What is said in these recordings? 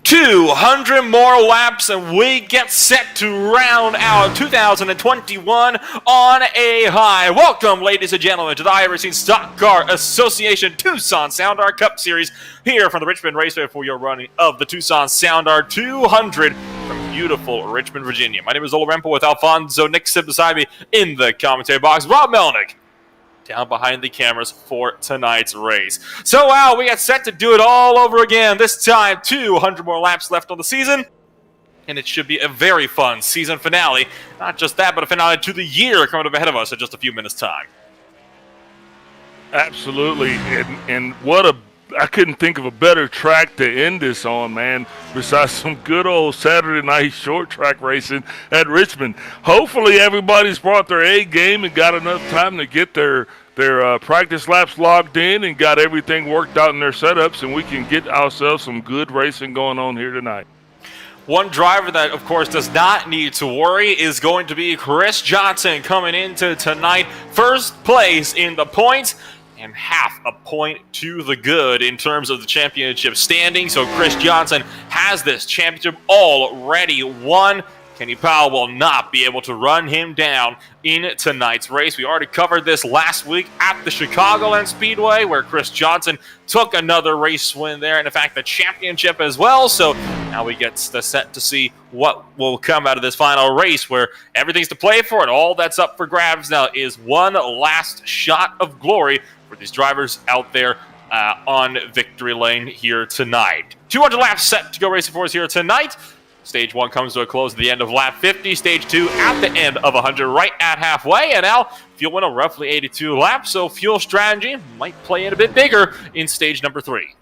200 more laps and we get set to round out 2021 on a high. Welcome, ladies and gentlemen, to the ISCA Stock Car Association Tucson Sound Art Cup Series here from the Richmond Raceway for your running of the Tucson Sound Art 200 from beautiful Richmond, Virginia. My name is Ola Rempel with Alfonso Nixon beside me in the commentary box. Rob Melnick down behind the cameras for tonight's race. So, wow, we got set to do it all over again. This time, 200 more laps left on the season, and it should be a very fun season finale. Not just that, but a finale to the year coming up ahead of us in just a few minutes' time. Absolutely, and what I couldn't think of a better track to end this on, man, besides some good old Saturday night short track racing at Richmond. Hopefully everybody's brought their A game and got enough time to get their practice laps logged in and got everything worked out in their setups, and we can get ourselves some good racing going on here tonight. One driver that, of course, does not need to worry is going to be Chris Johnson coming into tonight. First place in the points, and half a point to the good in terms of the championship standing. So Chris Johnson has this championship already won. Kenny Powell will not be able to run him down in tonight's race. We already covered this last week at the Chicagoland Speedway, where Chris Johnson took another race win there, and in fact the championship as well. So now we get the set to see what will come out of this final race, where everything's to play for, and all that's up for grabs now is one last shot of glory for these drivers out there on victory lane here tonight. 200 laps set to go racing for us here tonight. Stage 1 comes to a close at the end of lap 50. Stage 2 at the end of 100, right at halfway. And now fuel went a roughly 82 laps, so fuel strategy might play in a bit bigger in stage number 3.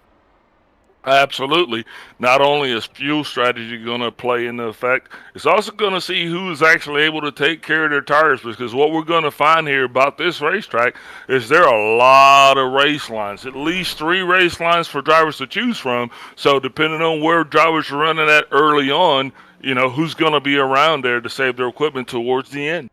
Absolutely. Not only is fuel strategy going to play into effect, it's also going to see who's actually able to take care of their tires, because what we're going to find here about this racetrack is there are a lot of race lines, at least 3 race lines for drivers to choose from. So depending on where drivers are running at early on, you know, who's going to be around there to save their equipment towards the end.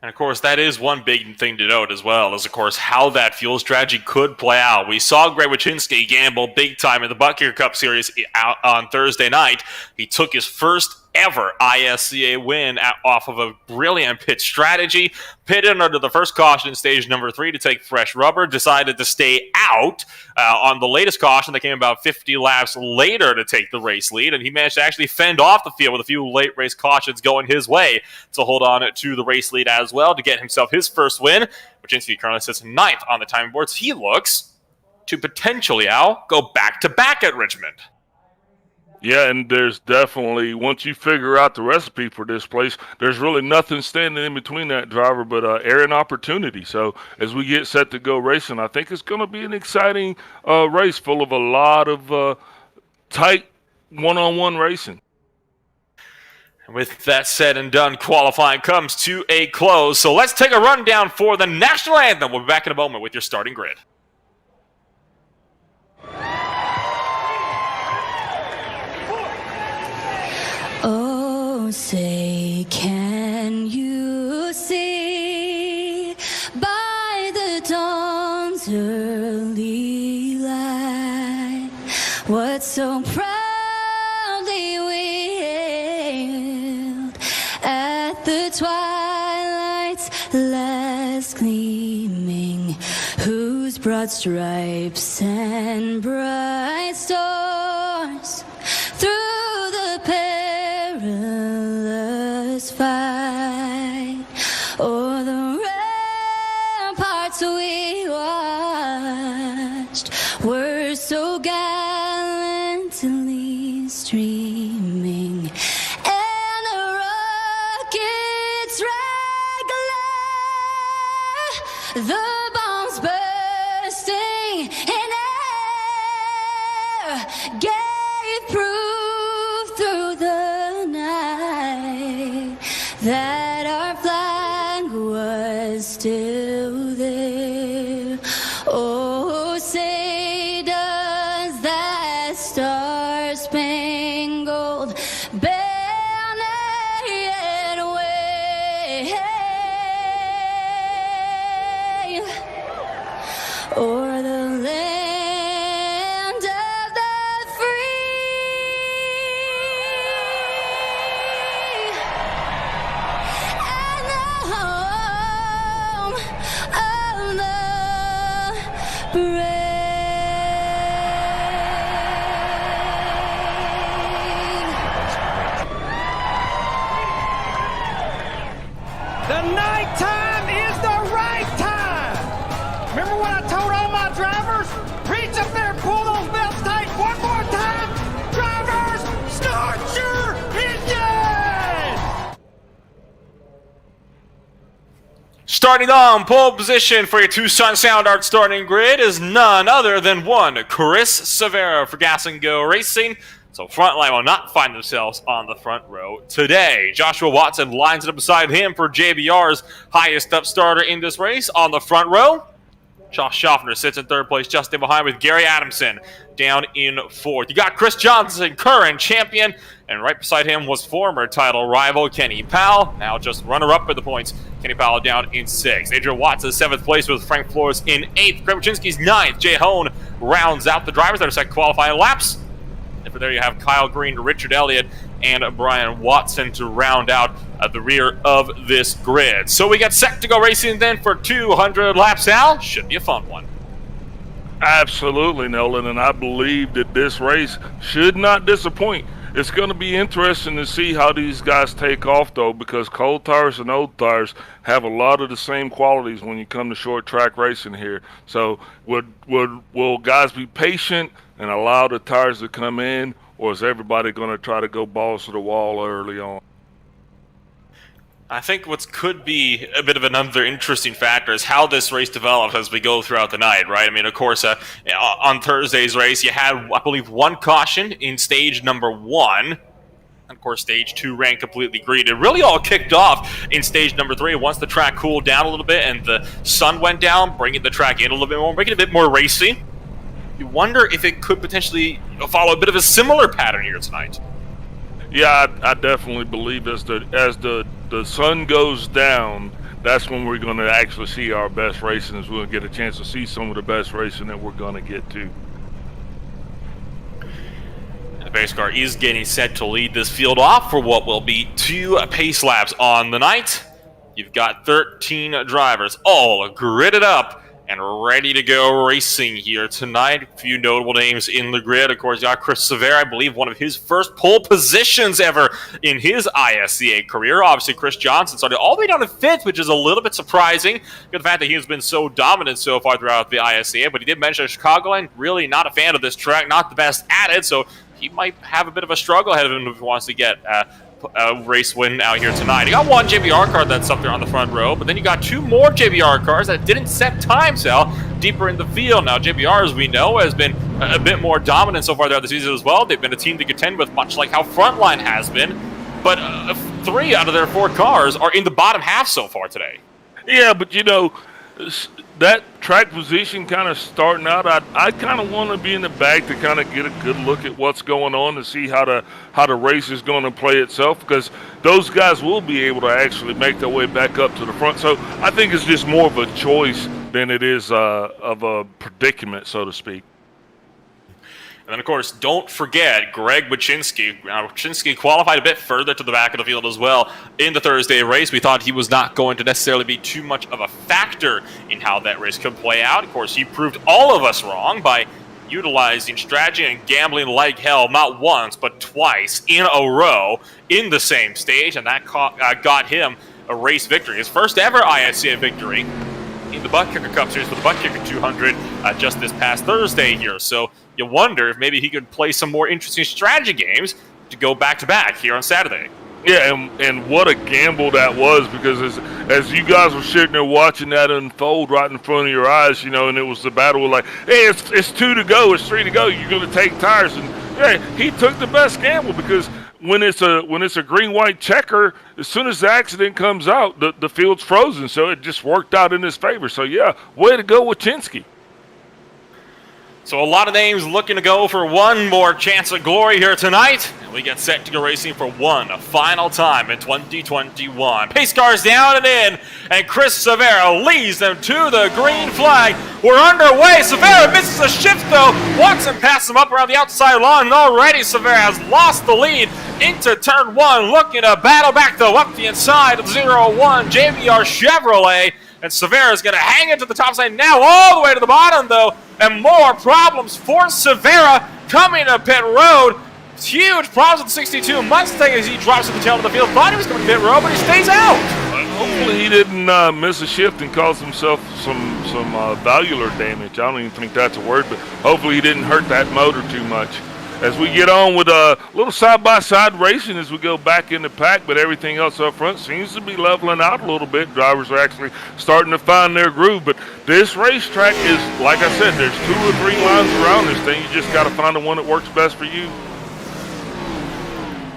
And, of course, that is one big thing to note as well, is, of course, how that fuel strategy could play out. We saw Greg Wyszynski gamble big time in the Buckier Cup Series out on Thursday night. He took his first ever ISCA win off of a brilliant pit strategy. Pitted under the first caution in stage number 3 to take fresh rubber. Decided to stay out on the latest caution that came about 50 laps later to take the race lead. And he managed to actually fend off the field with a few late race cautions going his way to hold on to the race lead as well to get himself his first win. Wyszynski currently sits 9th on the timing boards. He looks to potentially, go back-to-back at Richmond. Yeah, and there's definitely, once you figure out the recipe for this place, there's really nothing standing in between that driver but air and opportunity. So as we get set to go racing, I think it's going to be an exciting race full of a lot of tight one-on-one racing. With that said and done, qualifying comes to a close. So let's take a rundown for the national anthem. We'll be back in a moment with your starting grid. Oh, say, can you see by the dawn's early light what so proudly we hailed at the twilight's last gleaming, whose broad stripes and bright stars through the perilous fight o'er the ramparts we watched were so gallantly streaming, and the rockets regular, the bombs bursting in air gave proof through the night that our flag was still there. Oh, say does that star-spangled banner yet wave o'er the land of the Starting on pole position for your Tucson Sound Art starting grid is none other than one Chris Severa for Gas and Go Racing. So Frontline will not find themselves on the front row today. Joshua Watson lines it up beside him for JBR's highest up starter in this race on the front row. Josh Schaffner sits in third place just in behind with Gary Adamson down in fourth. You got Chris Johnson, current champion, and right beside him was former title rival Kenny Powell, now just runner-up for the points. Kenny Powell down in sixth. Adrian Watson seventh place with Frank Flores in eighth. Greg Wyszynski's ninth. Jay Hone rounds out the drivers that are set qualifying laps. And for there you have Kyle Green, Richard Elliott, and Brian Watson to round out at the rear of this grid. So we get set to go racing then for 200 laps, Al. Should be a fun one. Absolutely, Nolan, and I believe that this race should not disappoint. It's going to be interesting to see how these guys take off, though, because cold tires and old tires have a lot of the same qualities when you come to short track racing here. So will guys be patient and allow the tires to come in, or is everybody going to try to go balls to the wall early on? I think what could be a bit of another interesting factor is how this race develops as we go throughout the night, right? I mean, of course, on Thursday's race, you had, I believe, one caution in stage number 1. And of course, stage 2 ran completely green. It really all kicked off in stage number 3 once the track cooled down a little bit and the sun went down, bringing the track in a little bit more, making it a bit more racy. You wonder if it could potentially follow a bit of a similar pattern here tonight. Yeah, I definitely believe as the sun goes down, that's when we're going to actually see our best racing, as we'll get a chance to see some of the best racing that we're going to get to. The pace car is getting set to lead this field off for what will be 2 pace laps on the night. You've got 13 drivers all gridded up and ready to go racing here tonight. A few notable names in the grid. Of course, you got Chris Severa, I believe one of his first pole positions ever in his ISCA career. Obviously, Chris Johnson started all the way down to 5th, which is a little bit surprising, given the fact that he has been so dominant so far throughout the ISCA. But he did mention Chicagoland, really not a fan of this track, not the best at it, so he might have a bit of a struggle ahead of him if he wants to get a race win out here tonight. You got one JBR car that's up there on the front row, but then you got 2 more JBR cars that didn't set times out deeper in the field. Now, JBR, as we know, has been a bit more dominant so far throughout the season as well. They've been a team to contend with, much like how Frontline has been, but 3 out of their 4 cars are in the bottom half so far today. Yeah, but you know, that track position kind of starting out, I kind of want to be in the back to kind of get a good look at what's going on, to see how the race is going to play itself, because those guys will be able to actually make their way back up to the front. So I think it's just more of a choice than it is of a predicament, so to speak. And then, of course, don't forget Greg Wyszynski. Wyszynski qualified a bit further to the back of the field as well in the Thursday race. We thought he was not going to necessarily be too much of a factor in how that race could play out. Of course, he proved all of us wrong by utilizing strategy and gambling like hell, not once, but twice in a row in the same stage, and that got him a race victory. His first ever ISCA victory in the Butt Kicker Cup Series for the Butt Kicker 200 just this past Thursday here. So you wonder if maybe he could play some more interesting strategy games to go back-to-back here on Saturday. Yeah, and what a gamble that was, because as you guys were sitting there watching that unfold right in front of your eyes, you know, and it was the battle like, hey, it's 2 to go, it's 3 to go, you're going to take tires. And yeah, he took the best gamble, because when it's a green-white checker, as soon as the accident comes out, the field's frozen, so it just worked out in his favor. So yeah, way to go, Wyszynski. So a lot of names looking to go for one more chance of glory here tonight. And we get set to go racing for one final time in 2021. Pace cars down and in, and Chris Severa leads them to the green flag. We're underway. Severa misses a shift though. Watson passes him up around the outside lawn, and already Severa has lost the lead into turn 1. Looking to battle back though up the inside of 0-1 JBR Chevrolet. And Severa is going to hang it to the top side now, all the way to the bottom, though. And more problems for Severa coming to pit road. Huge problems with the 62 Mustang as he drops at the tail of the field. Thought he was coming to pit road, but he stays out. Hopefully he didn't miss a shift and cause himself some valvular damage. I don't even think that's a word, but hopefully he didn't hurt that motor too much. as we get on with a little side-by-side racing as we go back in the pack, but everything else up front seems to be leveling out a little bit. Drivers are actually starting to find their groove, but this racetrack is, like I said, there's 2 or 3 lines around this thing. You just got to find the one that works best for you.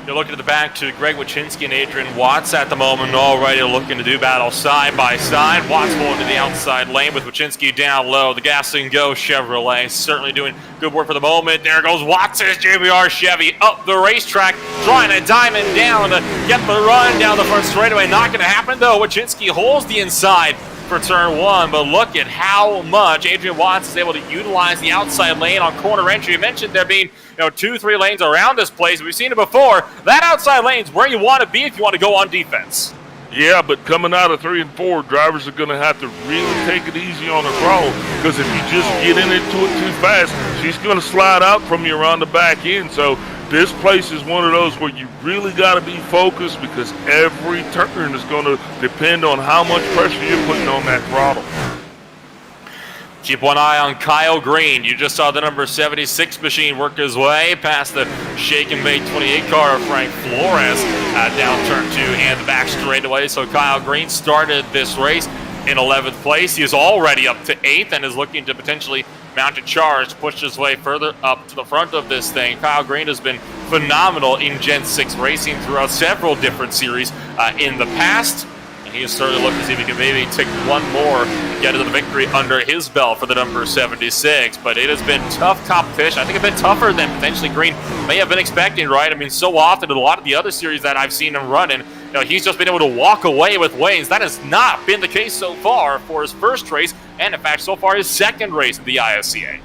You're looking at the back to Greg Wachinski and Adrian Watts at the moment, already looking to do battle side by side. Watts going to the outside lane with Wachinski down low. The Gas and Go Chevrolet certainly doing good work for the moment. There goes Watts' JBR Chevy up the racetrack, trying to diamond down to get the run down the front straightaway. Not going to happen though. Wachinski holds the inside for turn 1, but look at how much Adrian Watts is able to utilize the outside lane on corner entry. You mentioned there being 2-3 lanes around this place. We've seen it before. That outside lane is where you want to be if you want to go on defense. Yeah, but coming out of 3 and 4, drivers are going to have to really take it easy on the crawl, because if you just get into it too fast, she's going to slide out from you around the back end. So this place is one of those where you really got to be focused, because every turn is going to depend on how much pressure you're putting on that throttle. Keep one eye on Kyle Green. You just saw the number 76 machine work his way past the shake and bake 28 car of Frank Flores down turn 2 and the back straightaway. So Kyle Green started this race in 11th place. He is already up to 8th and is looking to potentially mount a charge, push his way further up to the front of this thing. Kyle Green has been phenomenal in Gen 6 racing throughout several different series in the past. And he is certainly looking to see if he can maybe take one more and get into the victory under his belt for the number 76. But it has been tough competition. I think a bit tougher than potentially Green may have been expecting, right? I mean, so often in a lot of the other series that I've seen him running, he's just been able to walk away with wins. That has not been the case so far for his first race, and in fact, so far his second race in the ISCA.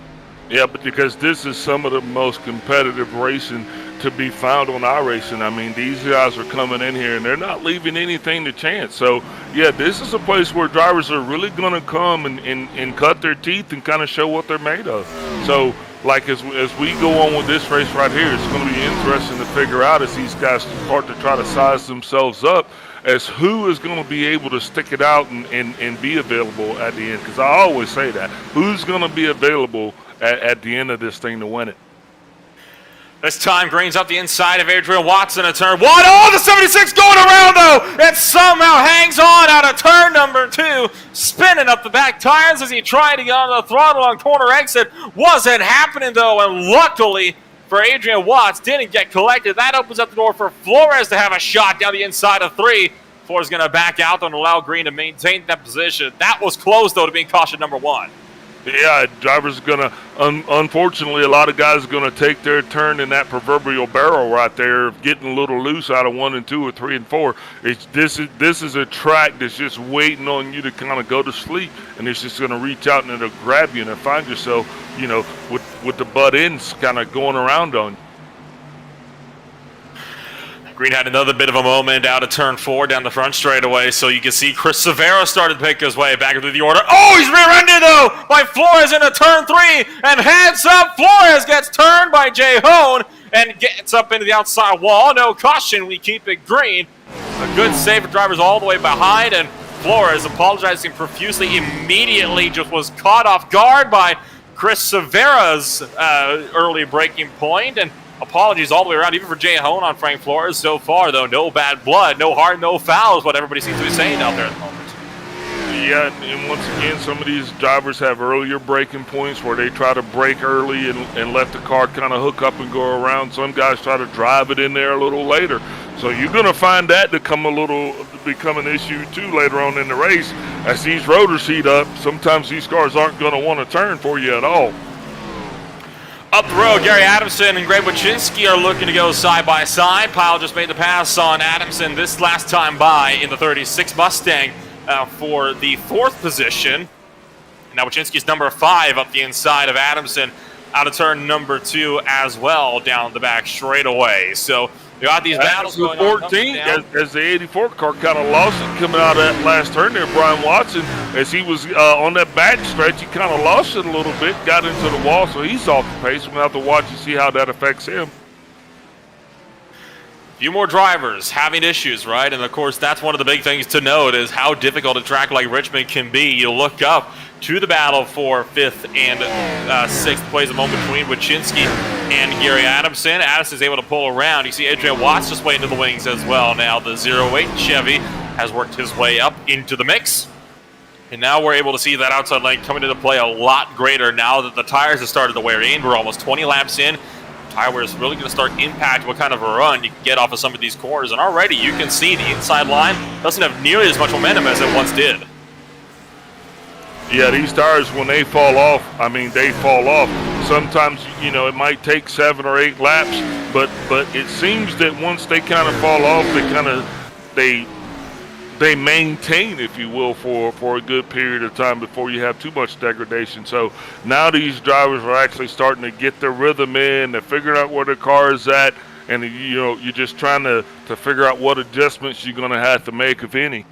Yeah, but because this is some of the most competitive racing to be found on iRacing. I mean, these guys are coming in here and they're not leaving anything to chance. So, yeah, this is a place where drivers are really going to come and cut their teeth and kind of show what they're made of. So, like as we go on with this race right here, it's going to be interesting to figure out as these guys start to try to size themselves up as who is going to be able to stick it out and be available at the end. Because I always say that. Who's going to be available at the end of this thing to win it? This time, Green's up the inside of Adrian Watson at turn 1. Oh, the 76 going around, though! It somehow hangs on out of turn number 2, spinning up the back tires as he tried to get on the throttle on corner exit. Wasn't happening, though, and luckily for Adrian Watts, didn't get collected. That opens up the door for Flores to have a shot down the inside of 3. Flores going to back out and allow Green to maintain that position. That was close, though, to being caution number 1. Yeah, drivers are going to, unfortunately, a lot of guys are going to take their turn in that proverbial barrel right there, getting a little loose out of 1 and 2 or 3 and 4. This is a track that's just waiting on you to kind of go to sleep, and it's just going to reach out and it'll grab you and find yourself, with the butt ends kind of going around on you. Green had another bit of a moment out of turn 4 down the front straightaway, so you can see Chris Severa started to pick his way back through the order. Oh, he's rear-ended, though, by Flores into turn 3, and heads up, Flores gets turned by Jay Hone and gets up into the outside wall. No caution, we keep it green. A good save for drivers all the way behind, and Flores, apologizing profusely, immediately just was caught off guard by Chris Severa's early breaking point, and apologies all the way around, even for Jay Hone on Frank Flores so far, though. No bad blood, no hard, no foul is what everybody seems to be saying out there at the moment. Yeah, and once again, some of these drivers have earlier braking points where they try to brake early and let the car kind of hook up and go around. Some guys try to drive it in there a little later. So you're going to find that to become an issue, too, later on in the race. As these rotors heat up, sometimes these cars aren't going to want to turn for you at all. Up the road, Gary Adamson and Greg Wachinski are looking to go side by side. Pyle just made the pass on Adamson this last time by in the 36 Mustang for the 4th position. Now Wachinski's number 5 up the inside of Adamson out of turn number 2 as well down the back straightaway. So you got these battles going on. 14, as the 84 car kind of lost it coming out of that last turn there, Brian Watson, as he was on that back stretch, he kind of lost it a little bit, got into the wall, so he's off the pace. We'll have to watch and see how that affects him. Few more drivers having issues, right? And of course, that's one of the big things to note is how difficult a track like Richmond can be. You look up to the battle for 5th and 6th place, a moment between Wychinski and Gary Adamson. Adamson's able to pull around. You see Adrian Watts just way into the wings as well. Now the 08 Chevy has worked his way up into the mix. And now we're able to see that outside lane coming into play a lot greater now that the tires have started to wear in. We're almost 20 laps in. Tire wear is really going to start impacting what kind of a run you can get off of some of these corners. And already you can see the inside line doesn't have nearly as much momentum as it once did. Yeah, these tires, when they fall off, I mean, they fall off. Sometimes, you know, it might take 7 or 8 laps, but it seems that once they kind of fall off, they maintain, if you will, for a good period of time before you have too much degradation. So now these drivers are actually starting to get their rhythm in. They're figuring out where the car is at, and you know, you're just trying to figure out what adjustments you're going to have to make, if any.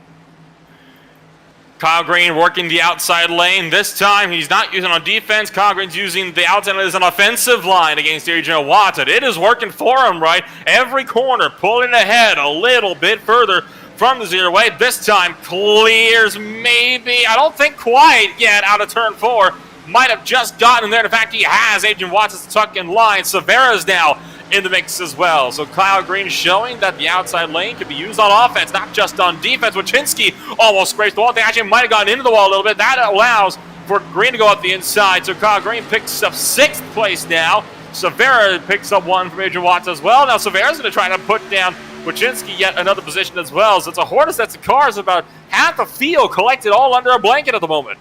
Kyle Green working the outside lane. This time he's not using on defense. Kyle Green's using the outside lane as an offensive line against Adrian Watts. And it is working for him, right? Every corner pulling ahead a little bit further from the 08. This time clears maybe, I don't think quite yet, out of turn 4. Might have just gotten there. In fact, he has. Adrian Watts is tucked in line. Severa's now in the mix as well. So Kyle Green showing that the outside lane can be used on offense, not just on defense. Wychinski almost scraped the wall. They actually might have gotten into the wall a little bit. That allows for Green to go up the inside. So Kyle Green picks up 6th place now. Severa picks up 1 from Adrian Watts as well. Now Severa's going to try to put down Wychinski yet another position as well. So it's a horde of sets of cars, about half the field collected all under a blanket at the moment.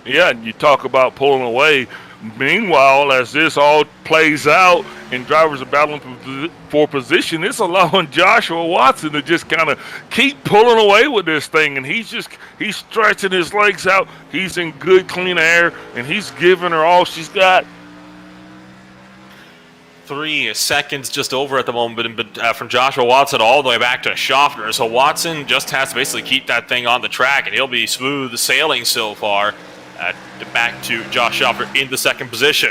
Yeah, and you talk about pulling away. Meanwhile, as this all plays out and drivers are battling for position, it's allowing Joshua Watson to just kind of keep pulling away with this thing. And he's stretching his legs out. He's in good, clean air, and he's giving her all she's got. 3 seconds just over at the moment, but from Joshua Watson all the way back to Schaffner. So Watson just has to basically keep that thing on the track, and he'll be smooth sailing so far. Back to Josh Schaffner in the 2nd position.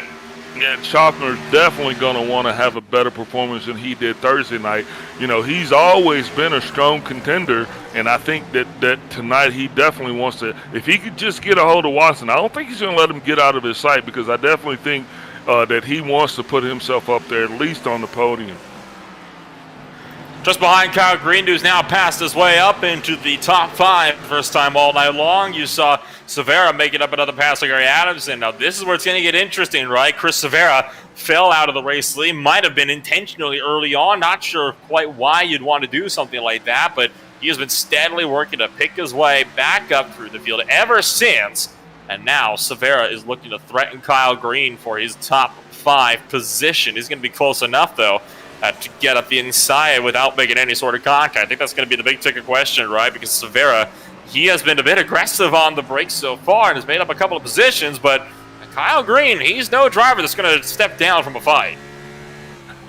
Yeah, Schaffner's definitely going to want to have a better performance than he did Thursday night. You know, he's always been a strong contender, and I think that tonight he definitely wants to, if he could just get a hold of Watson, I don't think he's going to let him get out of his sight, because I definitely think that he wants to put himself up there, at least on the podium. Just behind Kyle Green, who's now passed his way up into the top 5 first time all night long. You saw Severa making up another pass to Gary Adamson. Now this is where it's going to get interesting, right? Chris Severa fell out of the race lead. Might have been intentionally early on. Not sure quite why you'd want to do something like that, but he has been steadily working to pick his way back up through the field ever since. And now Severa is looking to threaten Kyle Green for his top 5 position. He's going to be close enough, though, to get up the inside without making any sort of contact. I think that's going to be the big ticket question, right? Because Severa, he has been a bit aggressive on the brakes so far and has made up a couple of positions, but Kyle Green, he's no driver that's going to step down from a fight.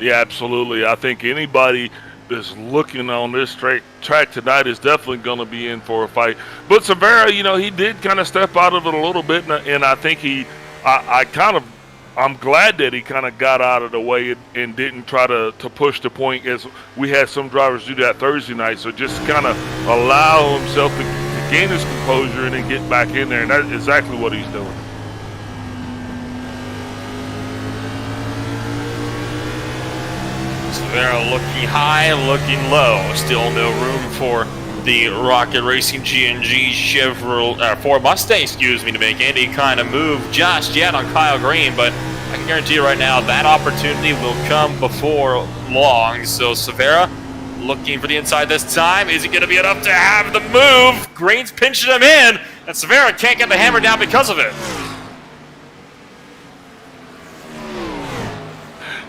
Yeah, absolutely. I think anybody that's looking on this track tonight is definitely going to be in for a fight. But Severa, you know, he did kind of step out of it a little bit, and I think I'm glad that he kind of got out of the way and didn't try to push the point, as we had some drivers do that Thursday night. So just kind of allow himself to gain his composure and then get back in there, and that's exactly what he's doing. Severa looking high, looking low. Still no room for the Rocket Racing GNG Chevrolet, Ford Mustang, to make any kind of move just yet on Kyle Green, but I can guarantee you right now that opportunity will come before long. So Severa looking for the inside this time. Is it going to be enough to have the move? Green's pinching him in, and Severa can't get the hammer down because of it.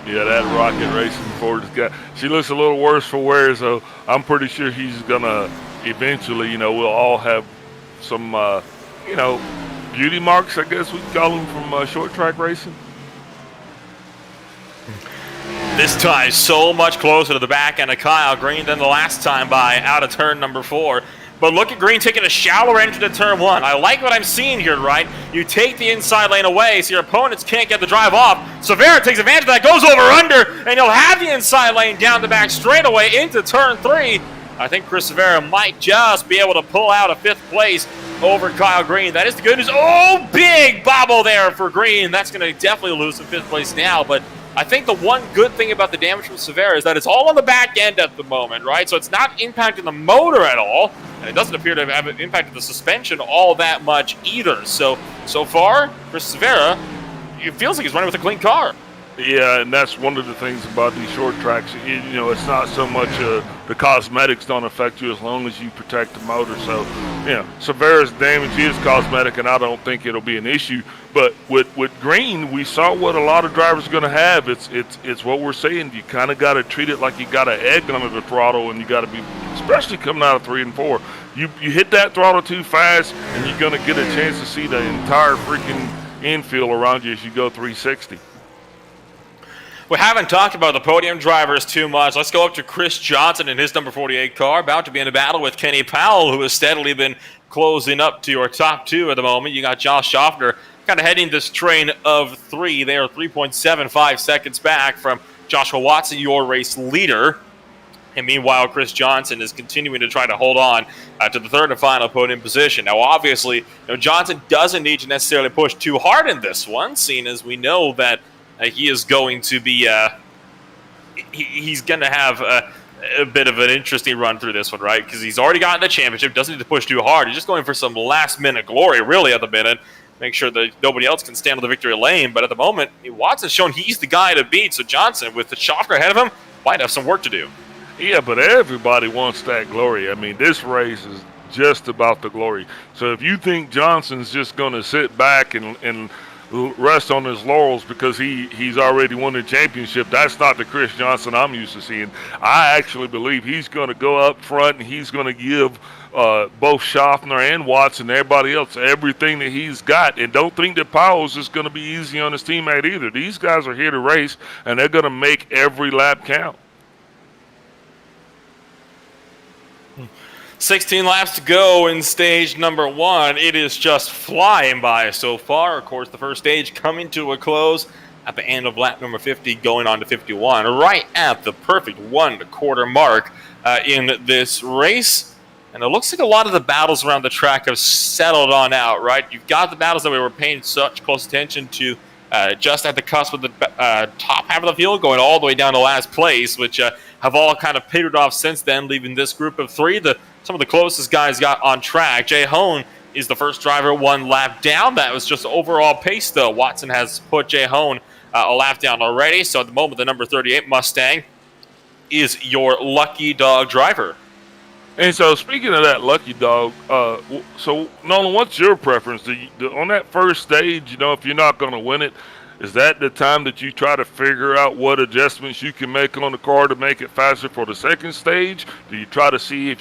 Yeah, that Rocket Racing Ford has got, she looks a little worse for wear, so I'm pretty sure he's going to eventually, you know, we'll all have some, you know, beauty marks, I guess we call them, from short track racing. This time so much closer to the back end of Kyle Green than the last time by out of turn number 4. But look at Green taking a shallower entry to turn 1. I like what I'm seeing here, right? You take the inside lane away so your opponents can't get the drive off. Severa takes advantage of that, goes over under, and you'll have the inside lane down the back straightaway into turn 3. I think Chris Severa might just be able to pull out a 5th place over Kyle Green. That is the good news. Oh, big bobble there for Green. That's going to definitely lose some 5th place now, but I think the one good thing about the damage from Severa is that it's all on the back end at the moment, right? So it's not impacting the motor at all, and it doesn't appear to have impacted the suspension all that much either. So far, Chris Severa, it feels like he's running with a clean car. Yeah, and that's one of the things about these short tracks. It's not so much the cosmetics don't affect you as long as you protect the motor. So, Severa's damage is cosmetic, and I don't think it'll be an issue. But with Green, we saw what a lot of drivers are going to have. It's what we're saying. You kind of got to treat it like you got an egg under the throttle, and you got to be, especially coming out of 3 and 4. You hit that throttle too fast, and you're going to get a chance to see the entire freaking infield around you as you go 360. We haven't talked about the podium drivers too much. Let's go up to Chris Johnson in his number 48 car, about to be in a battle with Kenny Powell, who has steadily been closing up to your top 2 at the moment. You got Josh Schaffner kind of heading this train of 3. They are 3.75 seconds back from Joshua Watson, your race leader. And meanwhile, Chris Johnson is continuing to try to hold on to the 3rd and final podium position. Now, obviously, Johnson doesn't need to necessarily push too hard in this one, seeing as we know that he is going to be he's going to have a bit of an interesting run through this one, right? Because he's already gotten the championship, doesn't need to push too hard. He's just going for some last-minute glory, really, at the minute. Make sure that nobody else can stand on the victory lane. But at the moment, Watson's shown he's the guy to beat. So Johnson, with the Schaffner ahead of him, might have some work to do. Yeah, but everybody wants that glory. I mean, this race is just about the glory. So if you think Johnson's just going to sit back and rest on his laurels because he's already won the championship, that's not the Chris Johnson I'm used to seeing. I actually believe he's going to go up front and he's going to give both Schaffner and Watson, everybody else, everything that he's got. And don't think that Powell's is going to be easy on his teammate either. These guys are here to race, and they're going to make every lap count. 16 laps to go in stage number 1. It is just flying by so far. Of course, the first stage coming to a close at the end of lap number 50, going on to 51, right at the perfect 1/4 mark in this race. And it looks like a lot of the battles around the track have settled on out, right? You've got the battles that we were paying such close attention to just at the cusp of the top half of the field, going all the way down to last place, which have all kind of petered off since then, leaving this group of 3 some of the closest guys got on track. Jay Hone is the first driver 1 lap down. That was just overall pace, though. Watson has put Jay Hone a lap down already. So at the moment, the number 38 Mustang is your lucky dog driver. And so speaking of that lucky dog, so Nolan, what's your preference? On that first stage, if you're not going to win it, is that the time that you try to figure out what adjustments you can make on the car to make it faster for the second stage? Do you try to see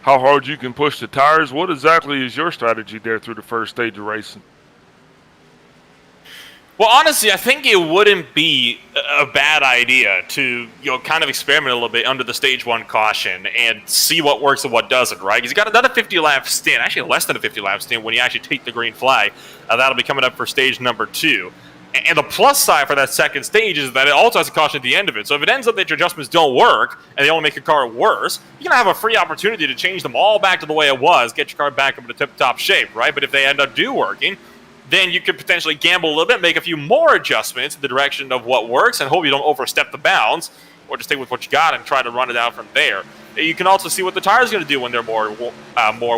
how hard you can push the tires? What exactly is your strategy there through the first stage of racing? Well, honestly, I think it wouldn't be a bad idea to kind of experiment a little bit under the stage 1 caution and see what works and what doesn't, right? Because you got another 50-lap stint, actually less than a 50-lap stint when you actually take the green flag. That'll be coming up for stage number 2. And the plus side for that second stage is that it also has a caution at the end of it. So if it ends up that your adjustments don't work and they only make your car worse, you're going to have a free opportunity to change them all back to the way it was, get your car back up into tip-top shape, right? But if they end up working, then you could potentially gamble a little bit, make a few more adjustments in the direction of what works, and hope you don't overstep the bounds, or just stick with what you got and try to run it out from there. You can also see what the tire's going to do when they're more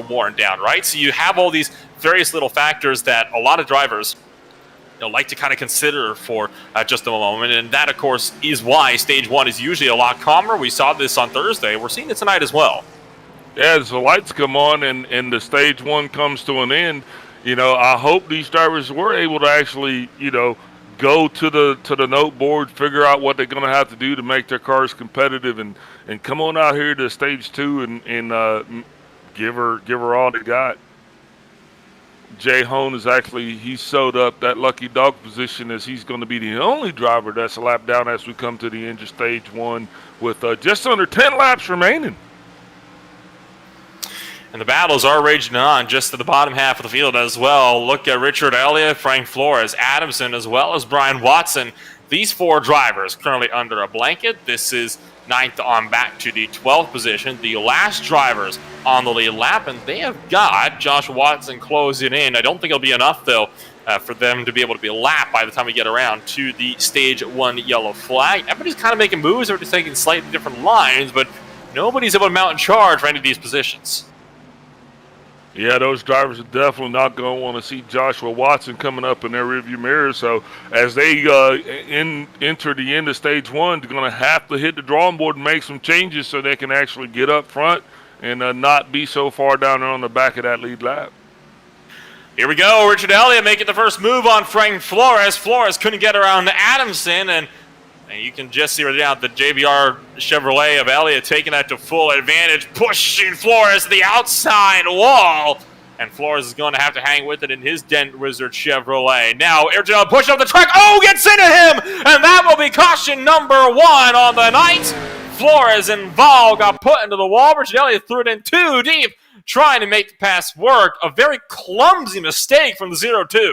worn down, right? So you have all these various little factors that a lot of drivers like to kind of consider for just a moment, and that, of course, is why stage 1 is usually a lot calmer. We saw this on Thursday. We're seeing it tonight as well. Yeah, as the lights come on and the stage 1 comes to an end, I hope these drivers were able to actually, go to the note board, figure out what they're going to have to do to make their cars competitive, and come on out here to stage 2 and give her all they got. Jay Hone is he's sewed up that lucky dog position as he's going to be the only driver that's a lap down as we come to the end of stage 1 with just under 10 laps remaining. And the battles are raging on just to the bottom half of the field as well. Look at Richard Elliott, Frank Flores, Adamson, as well as Brian Watson these 4 drivers currently under a blanket. This is 9th on back to the 12th position. The last drivers on the lead lap, and they have got Josh Watson closing in. I don't think it'll be enough, though, for them to be able to be lapped by the time we get around to the stage 1 yellow flag. Everybody's kind of making moves. Everybody's taking slightly different lines, but nobody's able to mount in charge for any of these positions. Yeah, those drivers are definitely not going to want to see Joshua Watson coming up in their rearview mirror. So as they enter the end of stage 1, they're going to have to hit the drawing board and make some changes so they can actually get up front and not be so far down there on the back of that lead lap. Here we go. Richard Elliott making the first move on Frank Flores. Flores couldn't get around Adamson, and you can just see right now the JBR Chevrolet of Elliott taking that to full advantage, pushing Flores to the outside wall. And Flores is going to have to hang with it in his Dent Wizard Chevrolet. Now, Richard Elliott pushing up the track. Oh, gets into him! And that will be caution number 1 on the night. Flores and Val got put into the wall. Richard Elliott threw it in too deep, trying to make the pass work. A very clumsy mistake from the 0-2.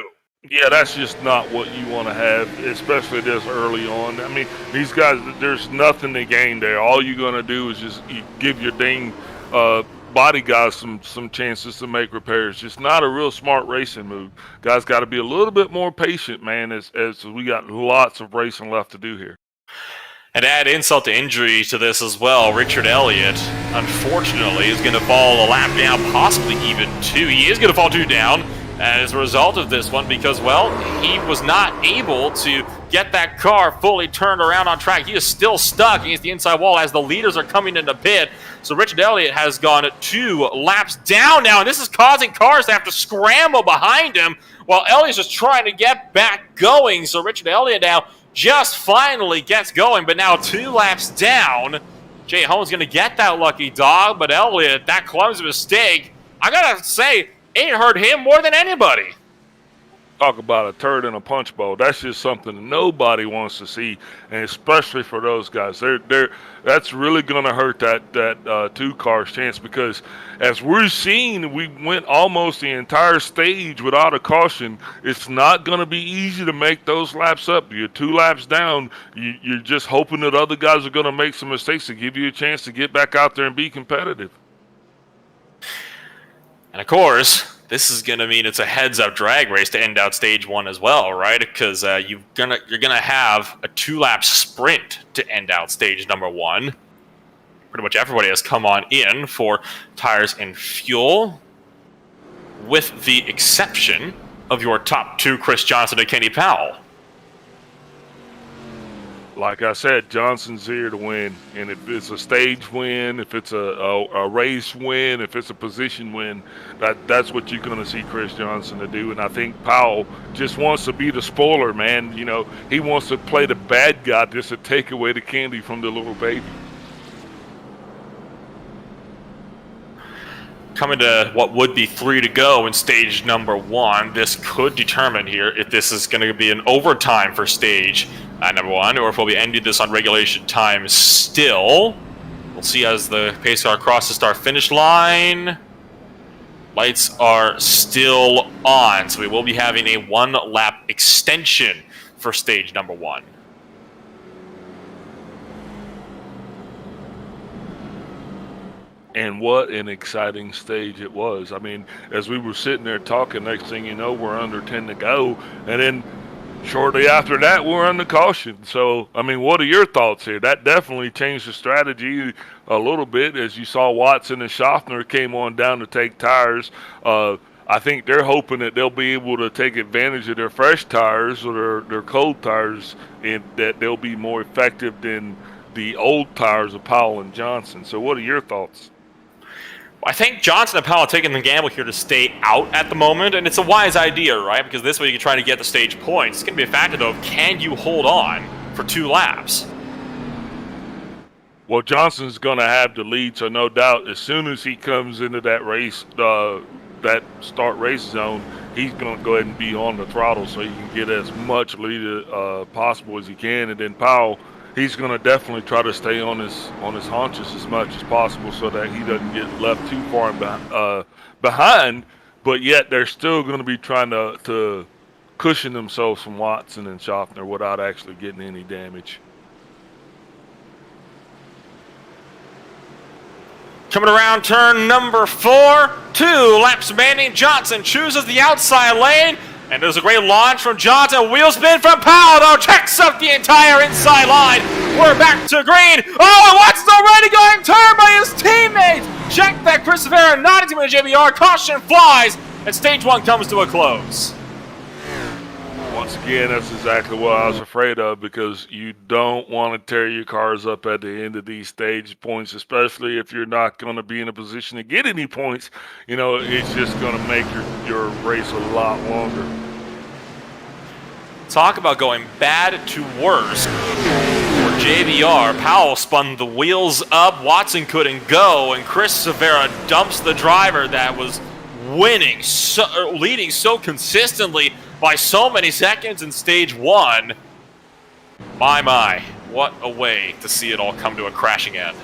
Yeah, that's just not what you want to have, especially this early on. I mean, these guys, there's nothing to gain there. All you're going to do is just give your dang body guys some chances to make repairs. Just not a real smart racing move. Guys got to be a little bit more patient, man, as we got lots of racing left to do here. And add insult to injury to this as well. Richard Elliott, unfortunately, is going to fall a lap down, possibly even 2. He is going to fall 2 down as a result of this one because, well, he was not able to get that car fully turned around on track. He is still stuck against the inside wall as the leaders are coming into pit. So Richard Elliott has gone 2 laps down now, and this is causing cars to have to scramble behind him while Elliott's just trying to get back going. So Richard Elliott now just finally gets going, but now 2 laps down. Jay Holmes going to get that lucky dog, but Elliott, that clumsy mistake, I got to say, it hurt him more than anybody. Talk about a turd in a punch bowl. That's just something nobody wants to see, and especially for those guys. That's really going to hurt that 2 car's chance because, as we're seeing, we went almost the entire stage without a caution. It's not going to be easy to make those laps up. You're 2 laps down. You're just hoping that other guys are going to make some mistakes to give you a chance to get back out there and be competitive. And of course, this is going to mean it's a heads-up drag race to end out stage 1 as well, right? Because you're gonna have a 2-lap sprint to end out stage number 1. Pretty much everybody has come on in for tires and fuel, with the exception of your top 2, Chris Johnson and Kenny Powell. Like I said, Johnson's here to win, and if it's a stage win, if it's a race win, if it's a position win, that's what you're going to see Chris Johnson to do. And I think Powell just wants to be the spoiler, man. You know, he wants to play the bad guy just to take away the candy from the little baby. Coming to what would be 3 to go in stage number 1, this could determine here if this is going to be an overtime for stage number 1, or if we'll be ending this on regulation time still. We'll see as the pace car crosses the start-finish line. Lights are still on, so we will be having a 1-lap extension for stage number 1. And what an exciting stage it was. I mean, as we were sitting there talking, next thing you know, we're under 10 to go. And then shortly after that, we're under caution. So, I mean, what are your thoughts here? That definitely changed the strategy a little bit as you saw Watson and Schaffner came on down to take tires. I think they're hoping that they'll be able to take advantage of their fresh tires or their cold tires, and that they'll be more effective than the old tires of Powell and Johnson. So what are your thoughts? I think Johnson and Powell are taking the gamble here to stay out at the moment, and it's a wise idea, right? Because this way you can try to get the stage points. It's going to be a factor, though, of can you hold on for 2 laps? Well, Johnson's going to have the lead, so no doubt as soon as he comes into that race, that start race zone, he's going to go ahead and be on the throttle so he can get as much lead possible as he can. And then Powell, he's going to definitely try to stay on his haunches as much as possible so that he doesn't get left too far behind. But yet they're still going to be trying to cushion themselves from Watson and Schaffner without actually getting any damage. Coming around turn number 4, 2 laps remaining. Johnson chooses the outside lane, and there's a great launch from Johnson. Wheel spin from Powell, though, checks up the entire inside line. We're back to green. Oh, and Watson's already going turn by his teammates. Check that Chris Rivera not into the JBR. Caution flies, and stage 1 comes to a close. Once again, that's exactly what I was afraid of, because you don't want to tear your cars up at the end of these stage points, especially if you're not going to be in a position to get any points. You know, it's just going to make your race a lot longer. Talk about going bad to worse for JBR. Powell spun the wheels up. Watson couldn't go, and Chris Rivera dumps the driver that was leading so consistently by so many seconds in stage 1. My, what a way to see it all come to a crashing end.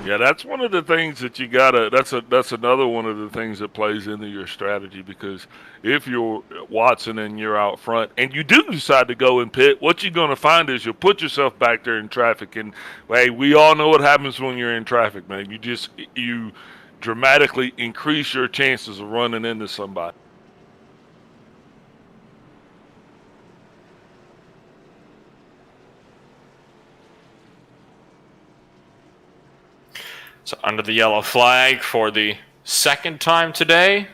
Yeah, that's one of the things that you gotta. That's another one of the things that plays into your strategy, because if you're Watson and you're out front and you do decide to go and pit, what you're gonna find is you'll put yourself back there in traffic. And hey, we all know what happens when you're in traffic, man. You dramatically increase your chances of running into somebody. So under the yellow flag for the second time today.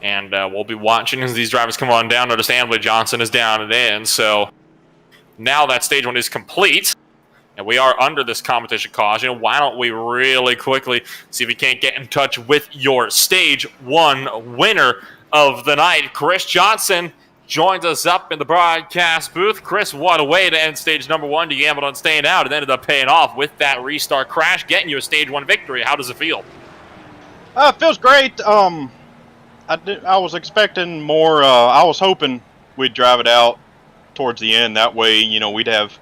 And we'll be watching as these drivers come on down. Understandably, Johnson is down and in. So now that stage 1 is complete, and we are under this competition caution, why don't we really quickly see if we can't get in touch with your stage 1 winner of the night. Chris Johnson joins us up in the broadcast booth. Chris, what a way to end stage number 1. You gambled on staying out. It ended up paying off with that restart crash, getting you a stage 1 victory. How does it feel? It feels great. I was expecting more. I was hoping we'd drive it out towards the end. That way, we'd have,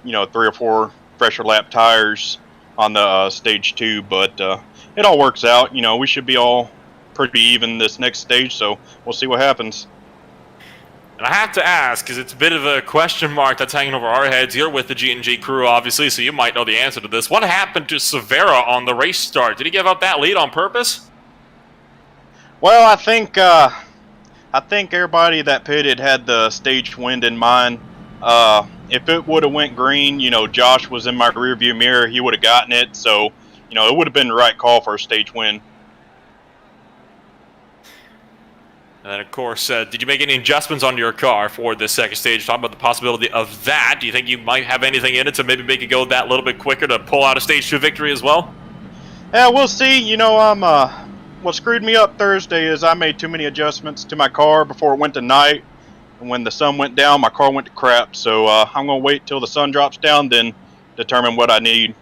3 or 4 fresher lap tires on the stage 2. But it all works out. We should be all pretty even this next stage. So we'll see what happens. And I have to ask, because it's a bit of a question mark that's hanging over our heads. You're with the G&G crew, obviously, so you might know the answer to this. What happened to Severa on the race start? Did he give up that lead on purpose? Well, I think everybody that pitted had the stage wind in mind. If it would have went green, Josh was in my rearview mirror, he would have gotten it. So, it would have been the right call for a stage win. And then, of course, did you make any adjustments on your car for this second stage? Talk about the possibility of that. Do you think you might have anything in it to maybe make it go that little bit quicker to pull out a stage 2 victory as well? Yeah, we'll see. What screwed me up Thursday is I made too many adjustments to my car before it went to night. And when the sun went down, my car went to crap. So I'm going to wait till the sun drops down, then determine what I need.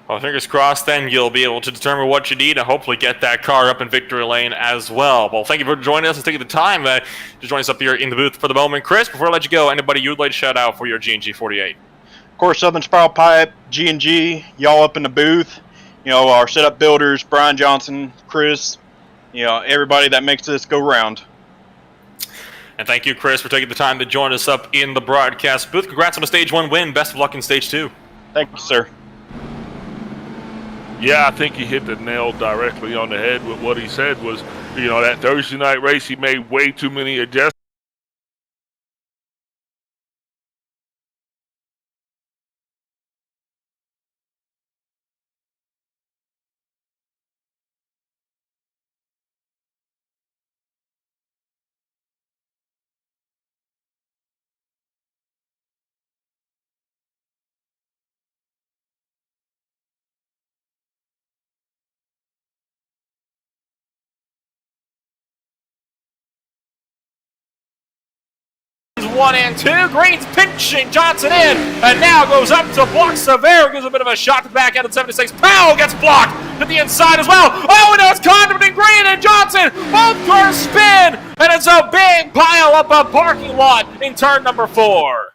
Well, fingers crossed, then you'll be able to determine what you need and hopefully get that car up in victory lane as well. Well, thank you for joining us and taking the time to join us up here in the booth for the moment. Chris, before I let you go, anybody you'd like to shout out for your G&G 48? Of course, Southern Spiral Pipe, G&G, y'all up in the booth. Our setup builders, Brian Johnson, Chris, everybody that makes this go round. And thank you, Chris, for taking the time to join us up in the broadcast booth. Congrats on a stage 1 win. Best of luck in stage 2. Thank you, sir. Yeah, I think he hit the nail directly on the head with what he said was, that Thursday night race, he made way too many adjustments. One and two. Green's pinching Johnson in, and now goes up to block Severa. Gives a bit of a shot to the back end of 76. Powell gets blocked to the inside as well. Oh, and now it's Condon between Green and Johnson. Both cars spin, and it's a big pile up a parking lot in turn number 4.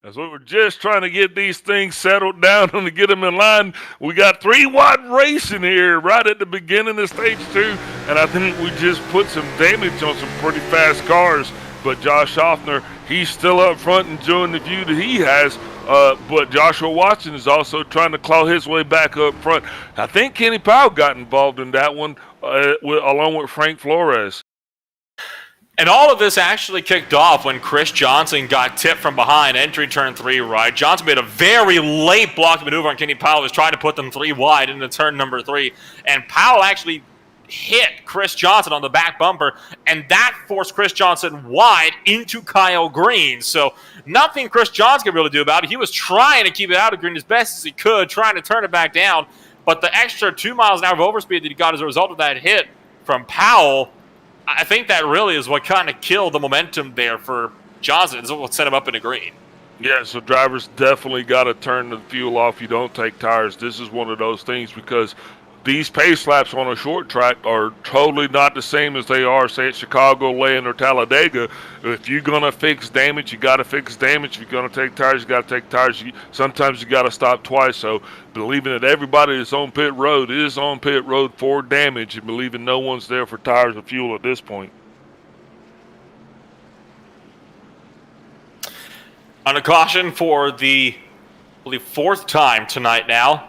As we were just trying to get these things settled down and to get them in line, we got 3 wide racing here right at the beginning of stage 2, and I think we just put some damage on some pretty fast cars. But Josh Schaffner, he's still up front enjoying the view that he has. But Joshua Watson is also trying to claw his way back up front. I think Kenny Powell got involved in that one along with Frank Flores. And all of this actually kicked off when Chris Johnson got tipped from behind, entering turn 3 right. Johnson made a very late blocking maneuver on Kenny Powell, was trying to put them 3 wide into turn number 3. And Powell actually hit Chris Johnson on the back bumper, and that forced Chris Johnson wide into Kyle Green. So nothing Chris Johnson could really do about it. He was trying to keep it out of Green as best as he could, trying to turn it back down. But the extra 2 miles an hour of overspeed that he got as a result of that hit from Powell, I think that really is what kind of killed the momentum there for Johnson. It's what set him up in a green. Yeah, so drivers definitely got to turn the fuel off. You don't take tires. This is one of those things because these pace laps on a short track are totally not the same as they are, say, at Chicago, Lane, or Talladega. If you're going to fix damage, you got to fix damage. If you're going to take tires, you got to take tires. Sometimes you got to stop twice. So believing that everybody that's on pit road is on pit road for damage and believing no one's there for tires or fuel at this point. On a caution for the, I believe, 4th time tonight now.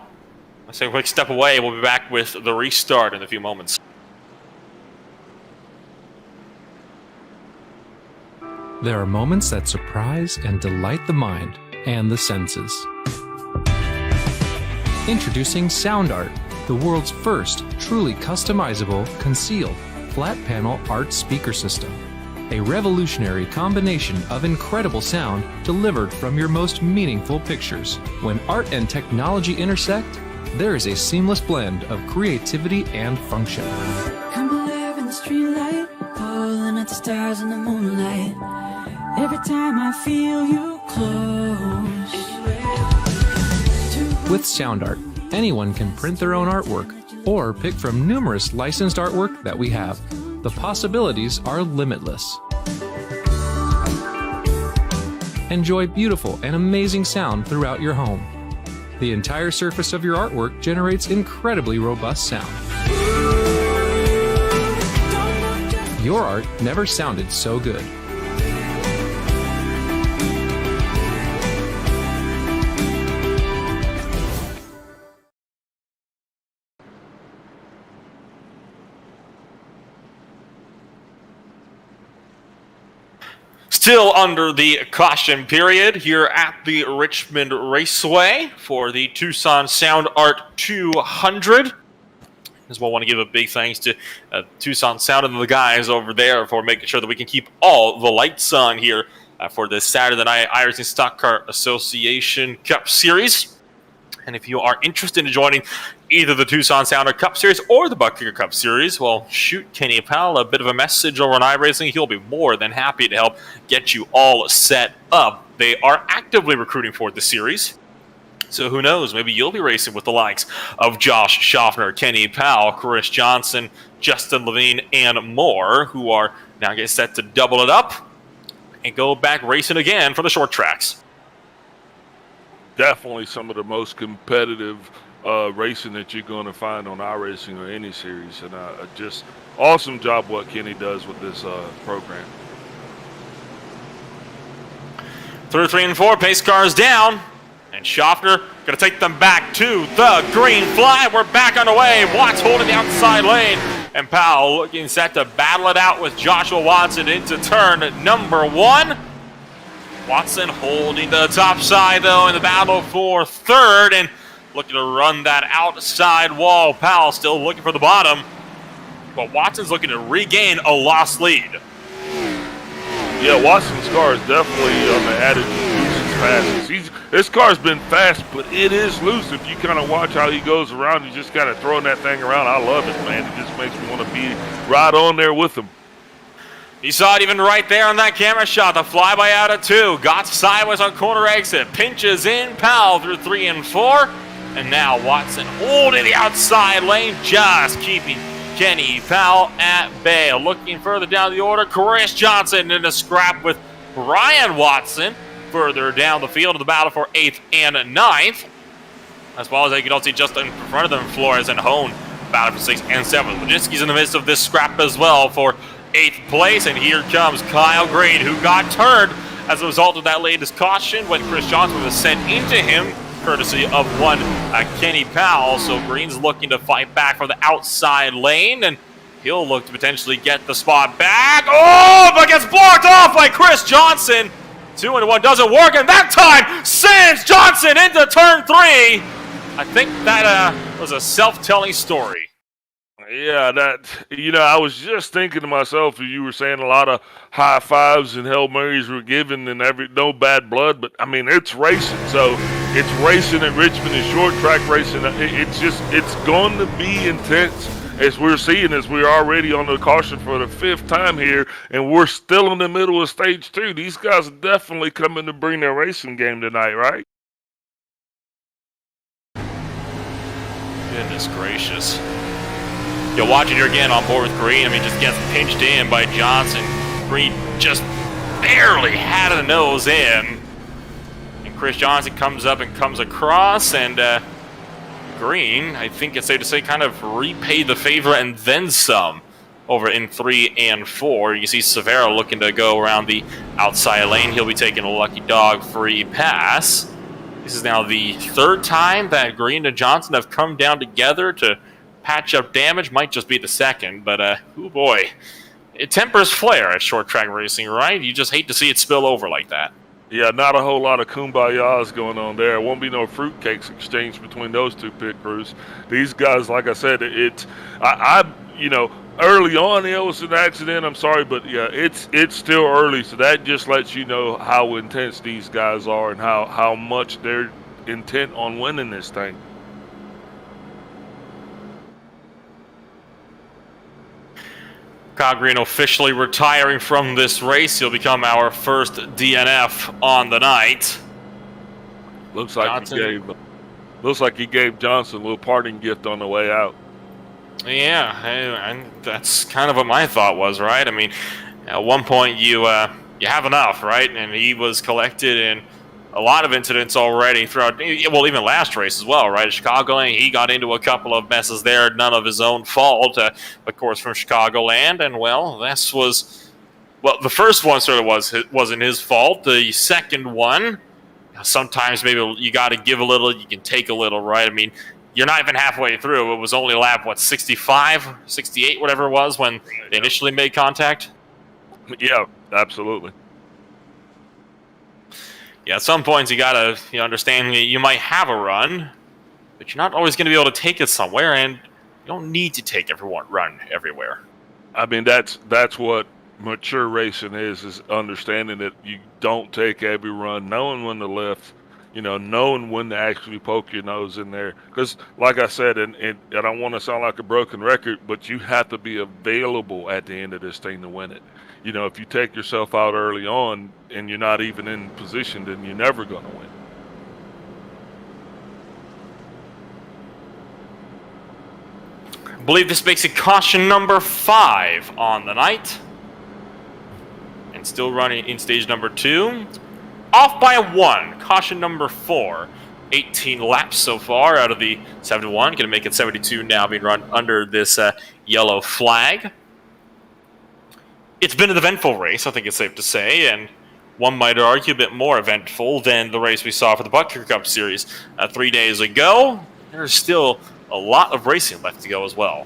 Let's take a quick step away. We'll be back with the restart in a few moments. There are moments that surprise and delight the mind and the senses. Introducing Sound Art, the world's first truly customizable, concealed, flat panel art speaker system. A revolutionary combination of incredible sound delivered from your most meaningful pictures. When art and technology intersect, there is a seamless blend of creativity and function. I'm alive in the streetlight, pulling at the stars in the moonlight. Every time I feel you close. With Sound Art, anyone can print their own artwork or pick from numerous licensed artwork that we have. The possibilities are limitless. Enjoy beautiful and amazing sound throughout your home. The entire surface of your artwork generates incredibly robust sound. Your art never sounded so good. Still under the caution period here at the Richmond Raceway for the Tucson Sound Art 200. As well, I want to give a big thanks to Tucson Sound and the guys over there for making sure that we can keep all the lights on here for this Saturday night iRacing Stock Car Association Cup Series. And if you are interested in joining either the Tucson Sounder Cup Series or the Buck Kicker Cup Series, well, shoot Kenny Powell a bit of a message over on iRacing. He'll be more than happy to help get you all set up. They are actively recruiting for the series. So who knows, maybe you'll be racing with the likes of Josh Schaffner, Kenny Powell, Chris Johnson, Justin Levine, and more, who are now getting set to double it up and go back racing again for the short tracks. Definitely some of the most competitive racing that you're going to find on iRacing or any series. And just awesome job what Kenny does with this program. Through 3 and 4, pace cars down. And Schaffner going to take them back to the green flag. We're back on the way. Watts holding the outside lane. And Powell looking set to battle it out with Joshua Watson into turn number 1. Watson holding the top side, though, in the battle for 3rd and looking to run that outside wall. Powell still looking for the bottom, but Watson's looking to regain a lost lead. Yeah, Watson's car is definitely on the adage of loose and fast. This car's been fast, but it is loose. If you kind of watch how he goes around, he's just kind of throwing that thing around. I love it, man. It just makes me want to be right on there with him. You saw it even right there on that camera shot. The flyby out of 2. Got sideways on corner exit. Pinches in. Powell through 3 and 4. And now Watson holding the outside lane. Just keeping Kenny Powell at bay. Looking further down the order. Chris Johnson in a scrap with Brian Watson further down the field of the battle for 8th and 9th. As well as you can also see just in front of them, Flores and Hone battle for 6th and 7th. Logitski's in the midst of this scrap as well for 8th place. And here comes Kyle Green, who got turned as a result of that latest caution when Chris Johnson was sent into him, courtesy of one Kenny Powell. So Green's looking to fight back from the outside lane, and he'll look to potentially get the spot back. Oh, but gets blocked off by Chris Johnson. 2 and 1 doesn't work, and that time sends Johnson into turn 3. I think that was a self-telling story. Yeah, I was just thinking to myself, you were saying a lot of high fives and Hail Marys were given and no bad blood, but I mean, it's racing. So it's racing at Richmond and short track racing. It's going to be intense, as we're seeing, as we're already on the caution for the 5th time here, and we're still in the middle of stage 2. These guys are definitely coming to bring their racing game tonight, right? Goodness gracious. You're watching here again on board with Green. I mean, just gets pinched in by Johnson. Green just barely had a nose in. And Chris Johnson comes up and comes across, and Green, I think it's safe to say, kind of repaid the favor and then some over in 3 and 4. You can see Severa looking to go around the outside lane. He'll be taking a lucky dog free pass. This is now the 3rd time that Green and Johnson have come down together to patch up damage. Might just be the 2nd, but oh boy. It tempers flair at short track racing, right? You just hate to see it spill over like that. Yeah, not a whole lot of kumbayas going on there. Won't be no fruitcakes exchanged between those two pit crews. These guys, like I said, early on it was an accident. I'm sorry, but yeah, it's still early, so that just lets you know how intense these guys are and how much they're intent on winning this thing. Kyle Green officially retiring from this race. He'll become our first DNF on the night. Looks like he gave Johnson a little parting gift on the way out. Yeah, and that's kind of what my thought was, right? I mean, at one point you have enough, right? And he was collected in a lot of incidents already throughout, well, even last race as well, right? Chicagoland, he got into a couple of messes there, none of his own fault, of course, from Chicagoland. And, well, the first one sort of wasn't his fault. The second one, sometimes maybe you got to give a little, you can take a little, right? I mean, you're not even halfway through. It was only lap, 65, 68, whatever it was, when they initially made contact? Yeah, absolutely. Yeah, at some points you gotta understand you might have a run, but you're not always going to be able to take it somewhere, and you don't need to take run everywhere. I mean, that's what mature racing is understanding that you don't take every run, knowing when to lift, knowing when to actually poke your nose in there. Because, like I said, and I don't want to sound like a broken record, but you have to be available at the end of this thing to win it. If you take yourself out early on and you're not even in position, then you're never going to win. I believe this makes it caution number 5 on the night. And still running in stage number 2. Off by 1, caution number 4. 18 laps so far out of the 71. Going to make it 72 now, being run under this yellow flag. It's been an eventful race, I think it's safe to say, and one might argue a bit more eventful than the race we saw for the Butker Cup Series 3 days ago. There's still a lot of racing left to go as well.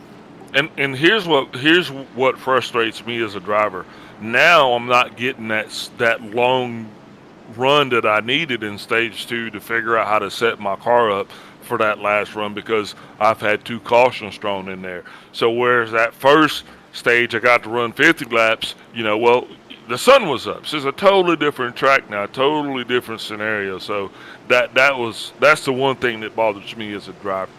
And here's what frustrates me as a driver. Now I'm not getting that long run that I needed in stage 2 to figure out how to set my car up for that last run, because I've had 2 cautions thrown in there. So whereas that first stage I got to run 50 laps, the sun was up. So it's a totally different track now, totally different scenario. So that's the one thing that bothers me as a driver.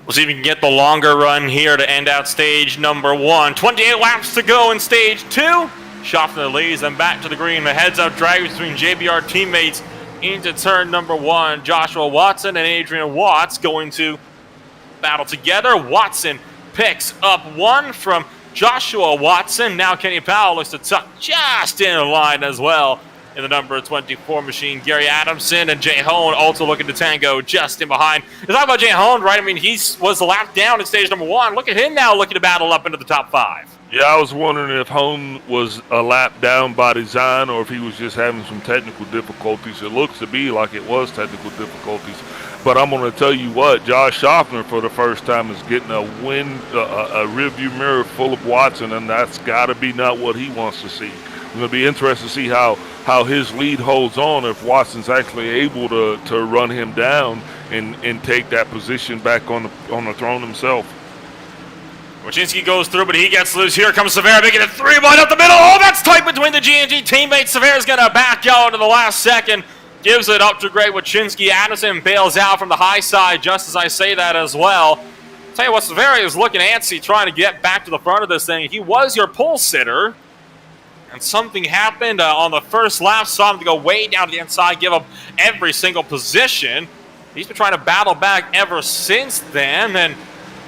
We'll see if we can get the longer run here to end out stage number 1. 28 laps to go in stage 2. Schaffner leads them back to the green. The heads-up drag between JBR teammates into turn number 1. Joshua Watson and Adrian Watts going to battle together. Watson picks up 1 from Joshua Watson. Now Kenny Powell looks to tuck just in line as well in the number 24 machine. Gary Adamson and Jay Hone also looking to tango just in behind. Let's talk about Jay Hone, right? I mean, he was the lap down in stage number 1. Look at him now looking to battle up into the top 5. Yeah, I was wondering if Hone was a lap down by design or if he was just having some technical difficulties. It looks to be like it was technical difficulties. But I'm going to tell you what, Josh Schaffner for the first time is getting a rearview mirror full of Watson, and that's got to be not what he wants to see. It's going to be interesting to see how his lead holds on if Watson's actually able to run him down and take that position back on the throne himself. Wojcinski goes through, but he gets loose. Here comes Severa making it 3 wide up the middle. Oh, that's tight between the G&G teammates. Severa's going to back out in the last second. Gives it up to Greg Wojcinski. Addison bails out from the high side just as I say that as well. Tell you what, Severa is looking antsy trying to get back to the front of this thing. He was your pole sitter. And something happened on the first lap. Saw him to go way down to the inside, give up every single position. He's been trying to battle back ever since then. And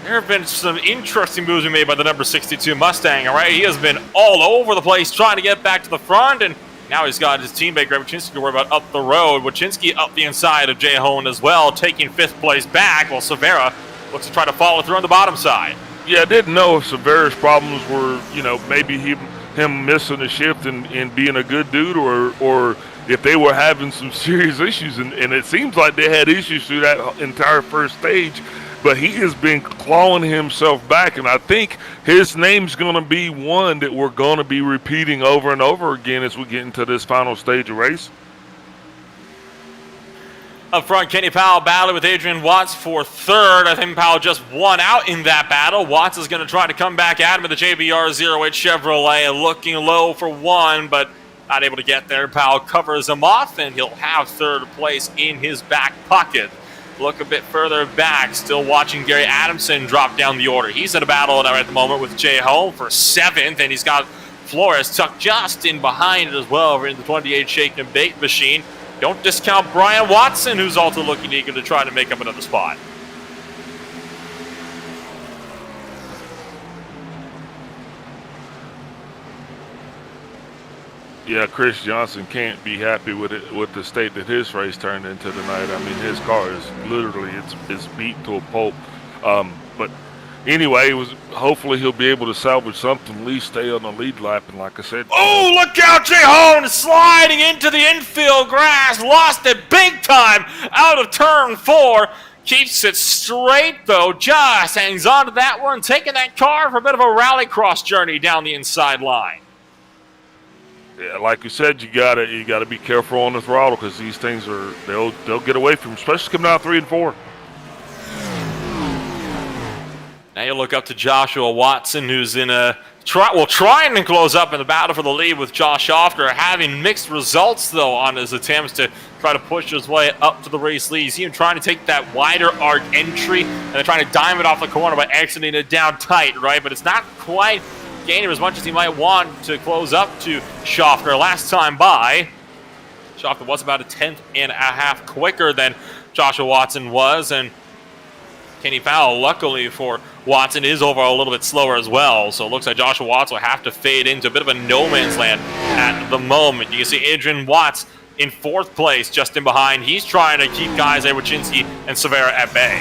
there have been some interesting moves we made by the number 62 Mustang, all right? He has been all over the place trying to get back to the front, and now he's got his teammate, Greg Wojcinski, to worry about up the road. Wojcinski up the inside of Jay Hone as well, taking 5th place back, while Severa looks to try to follow through on the bottom side. Yeah, I didn't know if Severa's problems were, maybe him missing a shift and being a good dude, or if they were having some serious issues, and it seems like they had issues through that entire first stage. But he has been clawing himself back, and I think his name's going to be one that we're going to be repeating over and over again as we get into this final stage of race. Up front, Kenny Powell battling with Adrian Watts for 3rd. I think Powell just won out in that battle. Watts is going to try to come back at him with the JBR 08 Chevrolet, looking low for 1, but not able to get there. Powell covers him off, and he'll have 3rd place in his back pocket. Look a bit further back, still watching Gary Adamson drop down the order. He's in a battle at the moment with Jay Hone for 7th, and he's got Flores tucked just in behind it as well over in the 28 shake and bake machine. Don't discount Brian Watson, who's also looking eager to try to make up another spot. Yeah, Chris Johnson can't be happy with it, with the state that his race turned into tonight. I mean, his car is literally it's beat to a pulp. But anyway, hopefully he'll be able to salvage something, at least stay on the lead lap. And like I said, oh, look out, Jay Hone sliding into the infield grass, lost it big time out of turn 4. Keeps it straight though, just hangs on to that one, taking that car for a bit of a rallycross journey down the inside line. Yeah, like you said, you gotta be careful on the throttle because these things they'll get away from, especially coming out 3 and 4. Now you look up to Joshua Watson, who's in a trying to close up in the battle for the lead with Josh Schaffner, having mixed results though on his attempts to try to push his way up to the race lead. He's even trying to take that wider arc entry and they're trying to dime it off the corner by exiting it down tight, right? But it's not quite gaining as much as he might want to close up to Schaffner. Last time by, Schaffner was about a 10th and a half quicker than Joshua Watson was, and Kenny Powell, luckily for Watson, is over a little bit slower as well. So it looks like Joshua Watts will have to fade into a bit of a no man's land at the moment. You can see Adrian Watts in 4th place, just in behind. He's trying to keep guys like Wojcinski and Severa at bay.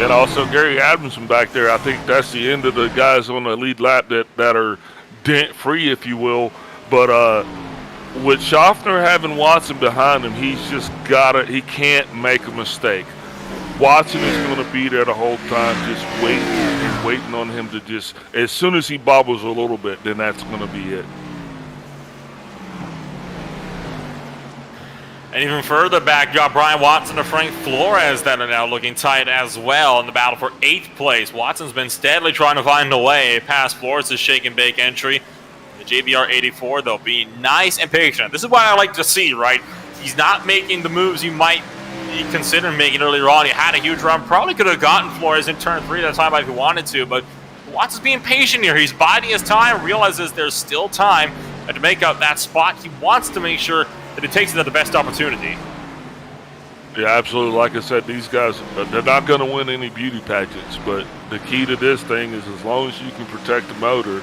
And also Gary Adamson back there. I think that's the end of the guys on the lead lap that are dent-free, if you will. But with Schaffner having Watson behind him, he can't make a mistake. Watson is going to be there the whole time, just waiting on him to just, as soon as he bobbles a little bit, then that's going to be it. And even further back, you got Brian Watson and Frank Flores that are now looking tight as well in the battle for 8th place. Watson's been steadily trying to find a way past Flores' shake and bake entry. The JBR 84, though, being nice and patient. This is what I like to see, right? He's not making the moves you might consider making earlier on. He had a huge run. Probably could have gotten Flores in turn 3 that time if he wanted to, but Watson's being patient here. He's biding his time, realizes there's still time to make up that spot. He wants to make sure that he takes it at the best opportunity. Yeah, absolutely. Like I said, these guys, they're not going to win any beauty pageants, but the key to this thing is as long as you can protect the motor,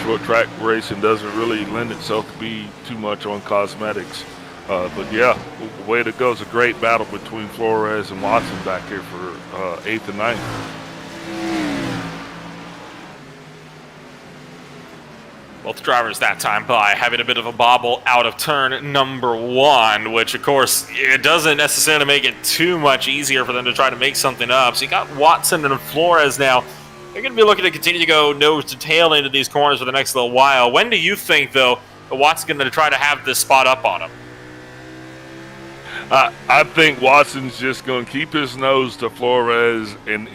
short track racing doesn't really lend itself to be too much on cosmetics. But yeah, the way it goes, a great battle between Flores and Watson back here for 8th and 9th. Both drivers that time by having a bit of a bobble out of turn number 1, which of course it doesn't necessarily make it too much easier for them to try to make something up. So you got Watson and Flores now. They're going to be looking to continue to go nose to tail into these corners for the next little while. When do you think, though, that Watson's going to try to have this spot up on him? I think Watson's just going to keep his nose to Flores, and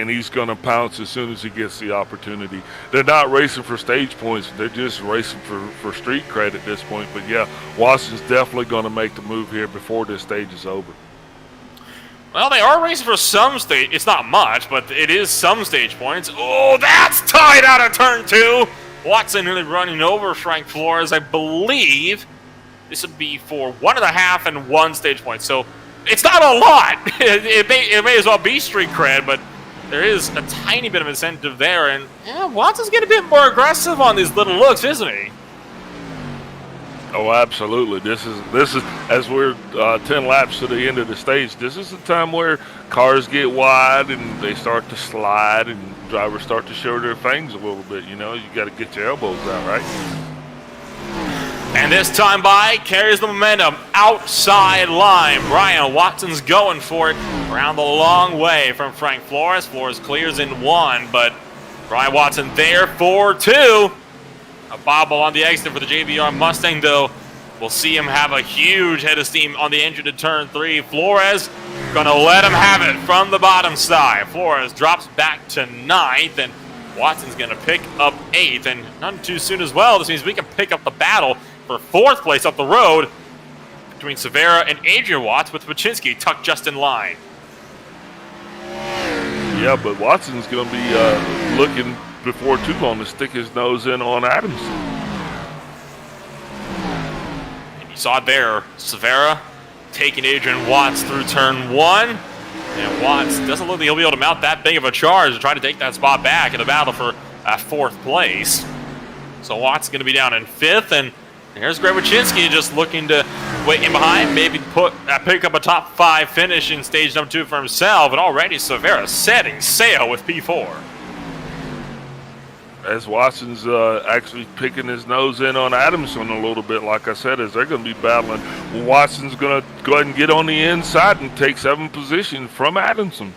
he's going to pounce as soon as he gets the opportunity. They're not racing for stage points. They're just racing for street cred at this point. But, yeah, Watson's definitely going to make the move here before this stage is over. Well, they are racing for some stage. It's not much, but it is some stage points. Oh, that's tied out of turn 2. Watson really running over Frank Flores, I believe. This would be for 1.5 and 1 stage point. So it's not a lot. It may as well be street cred, but there is a tiny bit of incentive there. And yeah, Watson's getting a bit more aggressive on these little looks, isn't he? Oh, absolutely. This is as we're 10 laps to the end of the stage. This is the time where cars get wide and they start to slide, and drivers start to show their fangs a little bit. You got to get your elbows out, right? And this time by carries the momentum outside line. Brian Watson's going for it around the long way from Frank Flores. Flores clears in 1, but Brian Watson there for 2. A bobble on the exit for the JBR Mustang, though. We'll see him have a huge head of steam on the entry to turn 3. Flores gonna let him have it from the bottom side. Flores drops back to 9th, and Watson's gonna pick up 8th, and none too soon as well. This means we can pick up the battle for 4th place up the road between Severa and Adrian Watts, with Paczynski tucked just in line. Yeah, but Watson's going to be looking before too long to stick his nose in on Adamson. And you saw it there, Severa taking Adrian Watts through turn 1. And Watts doesn't look like he'll be able to mount that big of a charge to try to take that spot back in the battle for 4th place. So Watts going to be down in 5th, and here's Greg Paczynski just looking to wait in behind, maybe pick up a top 5 finish in stage number 2 for himself, and already Severa setting sail with P4. As Watson's actually picking his nose in on Adamson a little bit, like I said, as they're going to be battling. Watson's going to go ahead and get on the inside and take 7th position from Adamson.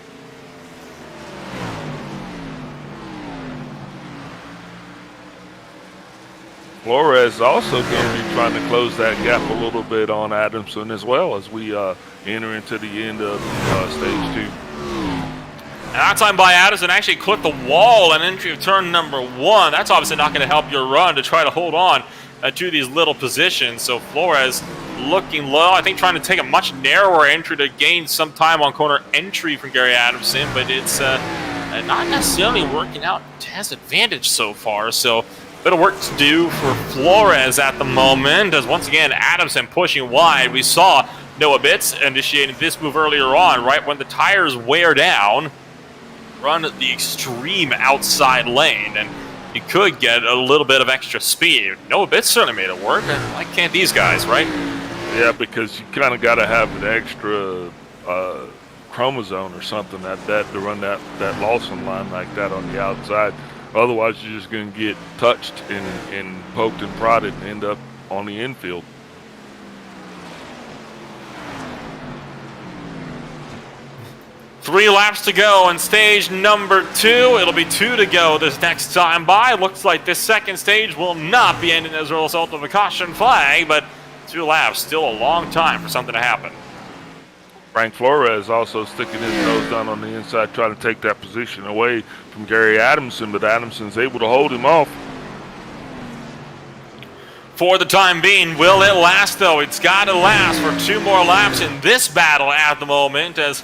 Flores also going to be trying to close that gap a little bit on Adamson as well as we enter into the end of stage 2. And that time by Adamson actually clipped the wall on entry of turn number 1. That's obviously not going to help your run to try to hold on to these little positions. So Flores looking low, I think trying to take a much narrower entry to gain some time on corner entry from Gary Adamson, but it's not necessarily working out to his advantage so far. So bit of work to do for Flores at the moment, as once again Adamson pushing wide. We saw Noah Bitts initiating this move earlier on, right when the tires wear down, run the extreme outside lane, and you could get a little bit of extra speed. Noah Bitts certainly made it work. Why can't these guys, right? Yeah, because you kind of got to have an extra chromosome or something that to run that Lawson line like that on the outside. Otherwise, you're just going to get touched and poked and prodded and end up on the infield. Three laps to go on stage number 2. It'll be 2 to go this next time by. Looks like this second stage will not be ending as a result of a caution flag, but 2 laps, still a long time for something to happen. Frank Flores also sticking his nose down on the inside, trying to take that position away from Gary Adamson, but Adamson's able to hold him off. For the time being, will it last though? It's got to last for 2 more laps in this battle at the moment, as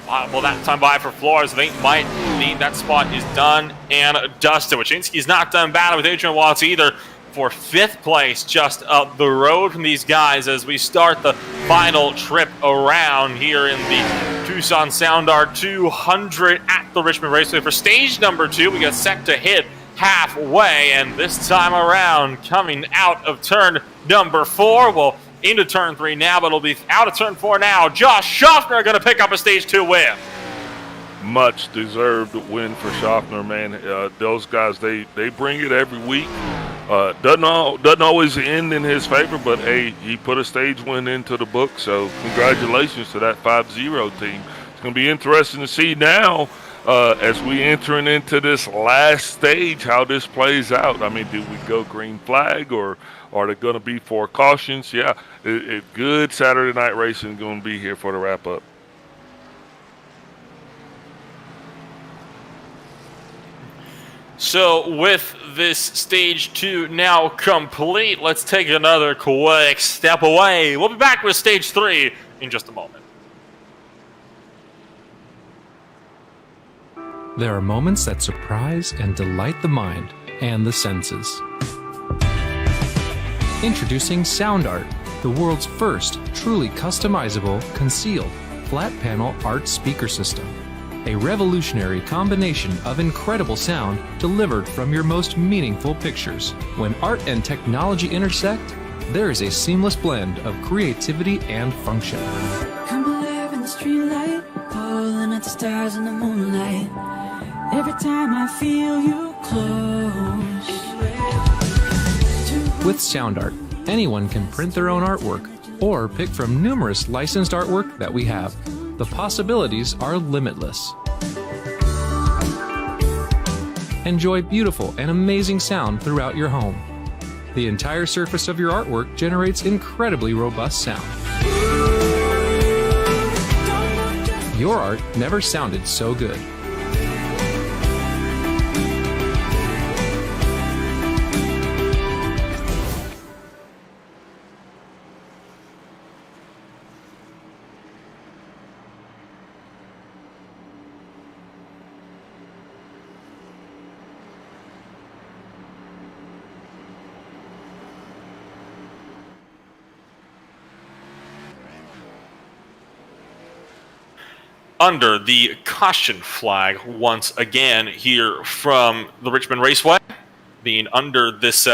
well, that time by for Flores, I think might mean that spot is done and dusted. Paczynski's not done battle with Adrian Watts either. for 5th place just up the road from these guys as we start the final trip around here in the Tucson Sound Art 200 at the Richmond Raceway. For stage number 2, we got set to hit halfway, and this time around, coming out of turn number 4, well, into turn 3 now, but it'll be out of turn 4 now. Josh Schaffner going to pick up a stage 2 win. Much deserved win for Schaffner, man. Those guys, they bring it every week. Doesn't always end in his favor, but hey, he put a stage win into the book, so congratulations to that 5-0 team. It's going to be interesting to see now as we entering into this last stage how this plays out. I mean, do we go green flag or are there going to be 4 cautions? Yeah, good Saturday night racing going to be here for the wrap up. So with this stage 2 now complete, let's take another quick step away. We'll be back with stage 3 in just a moment. There are moments that surprise and delight the mind and the senses. Introducing Sound Art, the world's first truly customizable, concealed, flat panel art speaker system. A revolutionary combination of incredible sound delivered from your most meaningful pictures. When art and technology intersect, there is a seamless blend of creativity and function. Come alive in the streetlight, pulling at the stars in the moonlight. Every time I feel you close. With Sound Art, anyone can print their own artwork or pick from numerous licensed artwork that we have. The possibilities are limitless. Enjoy beautiful and amazing sound throughout your home. The entire surface of your artwork generates incredibly robust sound. Your art never sounded so good. Under the caution flag once again here from the Richmond Raceway, being under this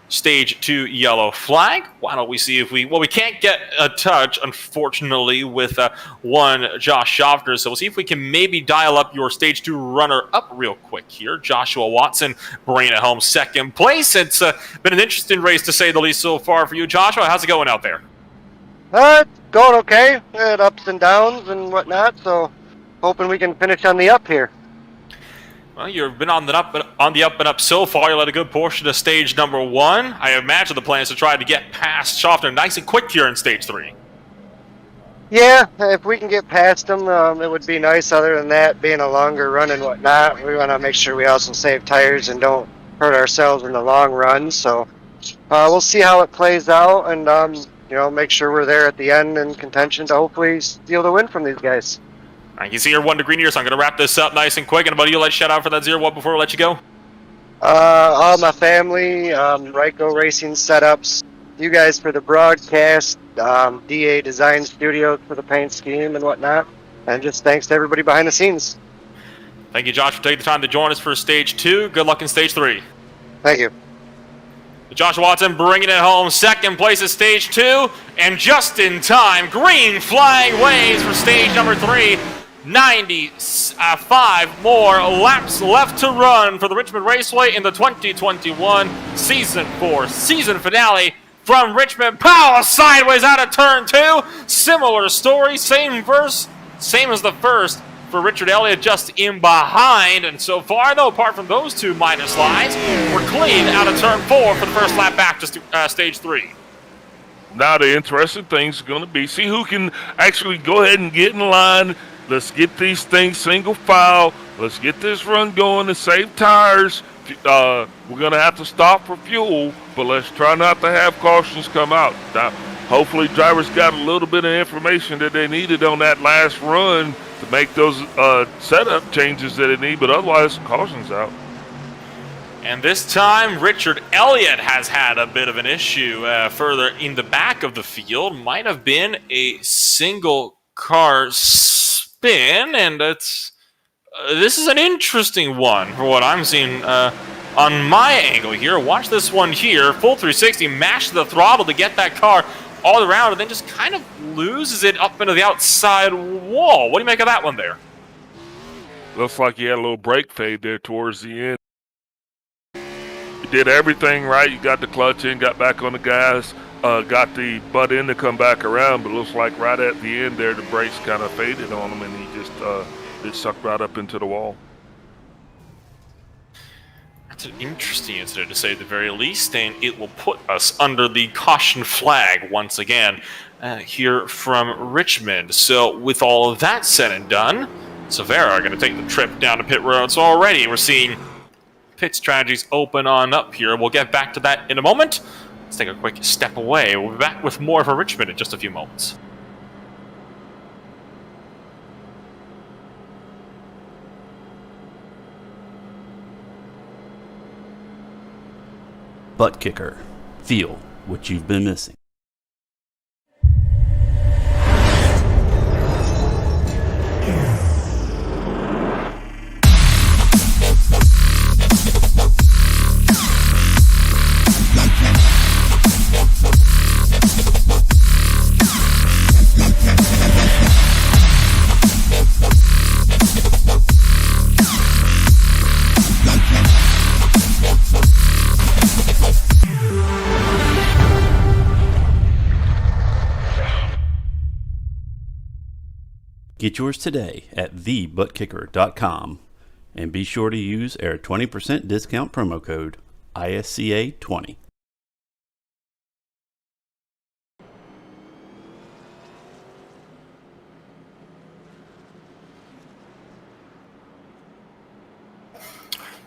stage 2 yellow flag. Why don't we see if we can't get a touch, unfortunately, with one Josh Schaffner, so we'll see if we can maybe dial up your stage 2 runner up real quick here. Joshua Watson bringing it home 2nd place. It's been an interesting race to say the least so far for you, Joshua. How's it going out there? It's going okay. We had ups and downs and whatnot, so hoping we can finish on the up here. Well, you've been on the up and up so far. You led a good portion of stage number 1. I imagine the plan is to try to get past Schaffner nice and quick here in stage 3. Yeah, if we can get past them, it would be nice. Other than that, being a longer run and whatnot, we want to make sure we also save tires and don't hurt ourselves in the long run. So we'll see how it plays out, and make sure we're there at the end in contention to hopefully steal the win from these guys. All right, you see your 1 to green here, so I'm going to wrap this up nice and quick. And buddy, you let shout out for that 0-1 before we let you go? All my family, Ryko Racing Setups, you guys for the broadcast, DA Design Studios for the paint scheme and whatnot, and just thanks to everybody behind the scenes. Thank you, Josh, for taking the time to join us for stage 2. Good luck in stage 3. Thank you. Josh Watson bringing it home 2nd place at stage 2, and just in time, green flag waves for stage number 3. 95 more laps left to run for the Richmond Raceway in the 2021 Season 4 season finale from Richmond. Power sideways out of turn 2. Similar story, same as the first for Richard Elliott, just in behind. And so far, though, apart from those 2 minor slides, we're clean out of turn 4 for the first lap back to stage 3. Now the interesting thing's going to be see who can actually go ahead and get in line. Let's get these things single file. Let's get this run going to save tires. We're going to have to stop for fuel, but let's try not to have cautions come out. Now, hopefully drivers got a little bit of information that they needed on that last run to make those setup changes that they need, but otherwise, cautions out. And this time, Richard Elliott has had a bit of an issue further in the back of the field. Might have been a single car spin, and it's this is an interesting one for what I'm seeing on my angle here. Watch this one here. Full 360, mash the throttle to get that car all around, and then just kind of loses it up into the outside wall. What do you make of that one there? Looks like he had a little brake fade there towards the end. You did everything right. You got the clutch in, got back on the gas, got the butt end to come back around, but looks like right at the end there, the brakes kind of faded on him, and he just it sucked right up into the wall. That's an interesting incident, to say the very least, and it will put us under the caution flag once again here from Richmond. So with all of that said and done, Severa are going to take the trip down to pit road. So already we're seeing pit strategies open on up here. We'll get back to that in a moment. Let's take a quick step away. We'll be back with more for Richmond in just a few moments. Butt Kicker. Feel what you've been missing. Get yours today at thebuttkicker.com and be sure to use our 20% discount promo code ISCA20.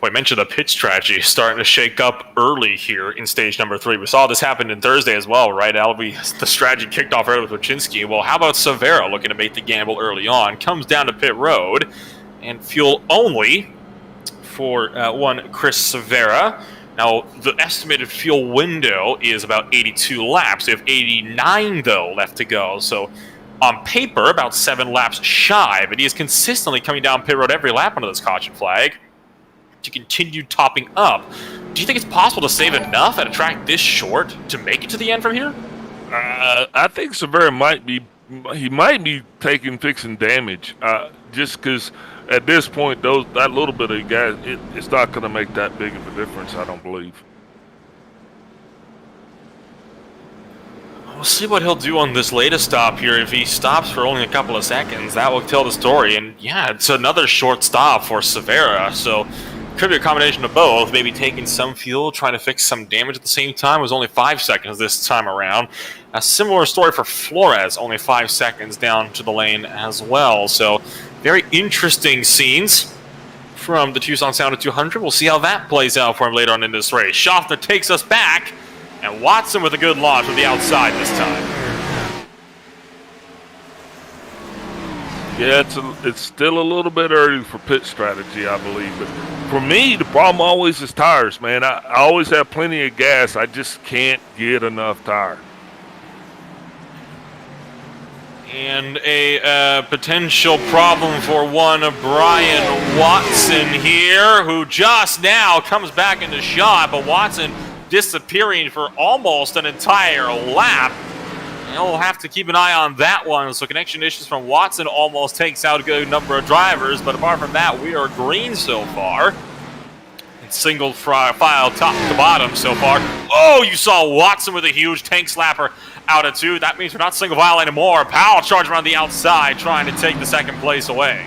Well, I mentioned the pit strategy starting to shake up early here in stage number 3. We saw this happen in Thursday as well, right, Albie? The strategy kicked off early with Wachinski. Well, how about Severa looking to make the gamble early on? Comes down to pit road, and fuel only for one Chris Severa. Now, the estimated fuel window is about 82 laps. We have 89, though, left to go. So, on paper, about 7 laps shy, but he is consistently coming down pit road every lap under this caution flag to continue topping up. Do you think it's possible to save enough at a track this short to make it to the end from here? I think Severa might be fixing damage, just because at this point, that little bit of gas, it's not going to make that big of a difference, I don't believe. We'll see what he'll do on this latest stop here. If he stops for only a couple of seconds, that will tell the story. And yeah, it's another short stop for Severa, so could be a combination of both, maybe taking some fuel, trying to fix some damage at the same time. It was only 5 seconds this time around. A similar story for Flores, only 5 seconds down to the lane as well. So very interesting scenes from the Tucson Sound at 200. We'll see how that plays out for him later on in this race. Schaffner takes us back, and Watson with a good launch from the outside this time. Yeah, it's still a little bit early for pit strategy, I believe. But for me, the problem always is tires, man. I always have plenty of gas. I just can't get enough tire. And a potential problem for one Brian Watson here, who just now comes back into shot, but Watson disappearing for almost an entire lap. And we'll have to keep an eye on that one. So connection issues from Watson almost takes out a good number of drivers, but apart from that, we are green so far. It's single file top to bottom so far. Oh, you saw Watson with a huge tank slapper out of 2. That means we're not single file anymore. Powell charging around the outside, trying to take the second place away.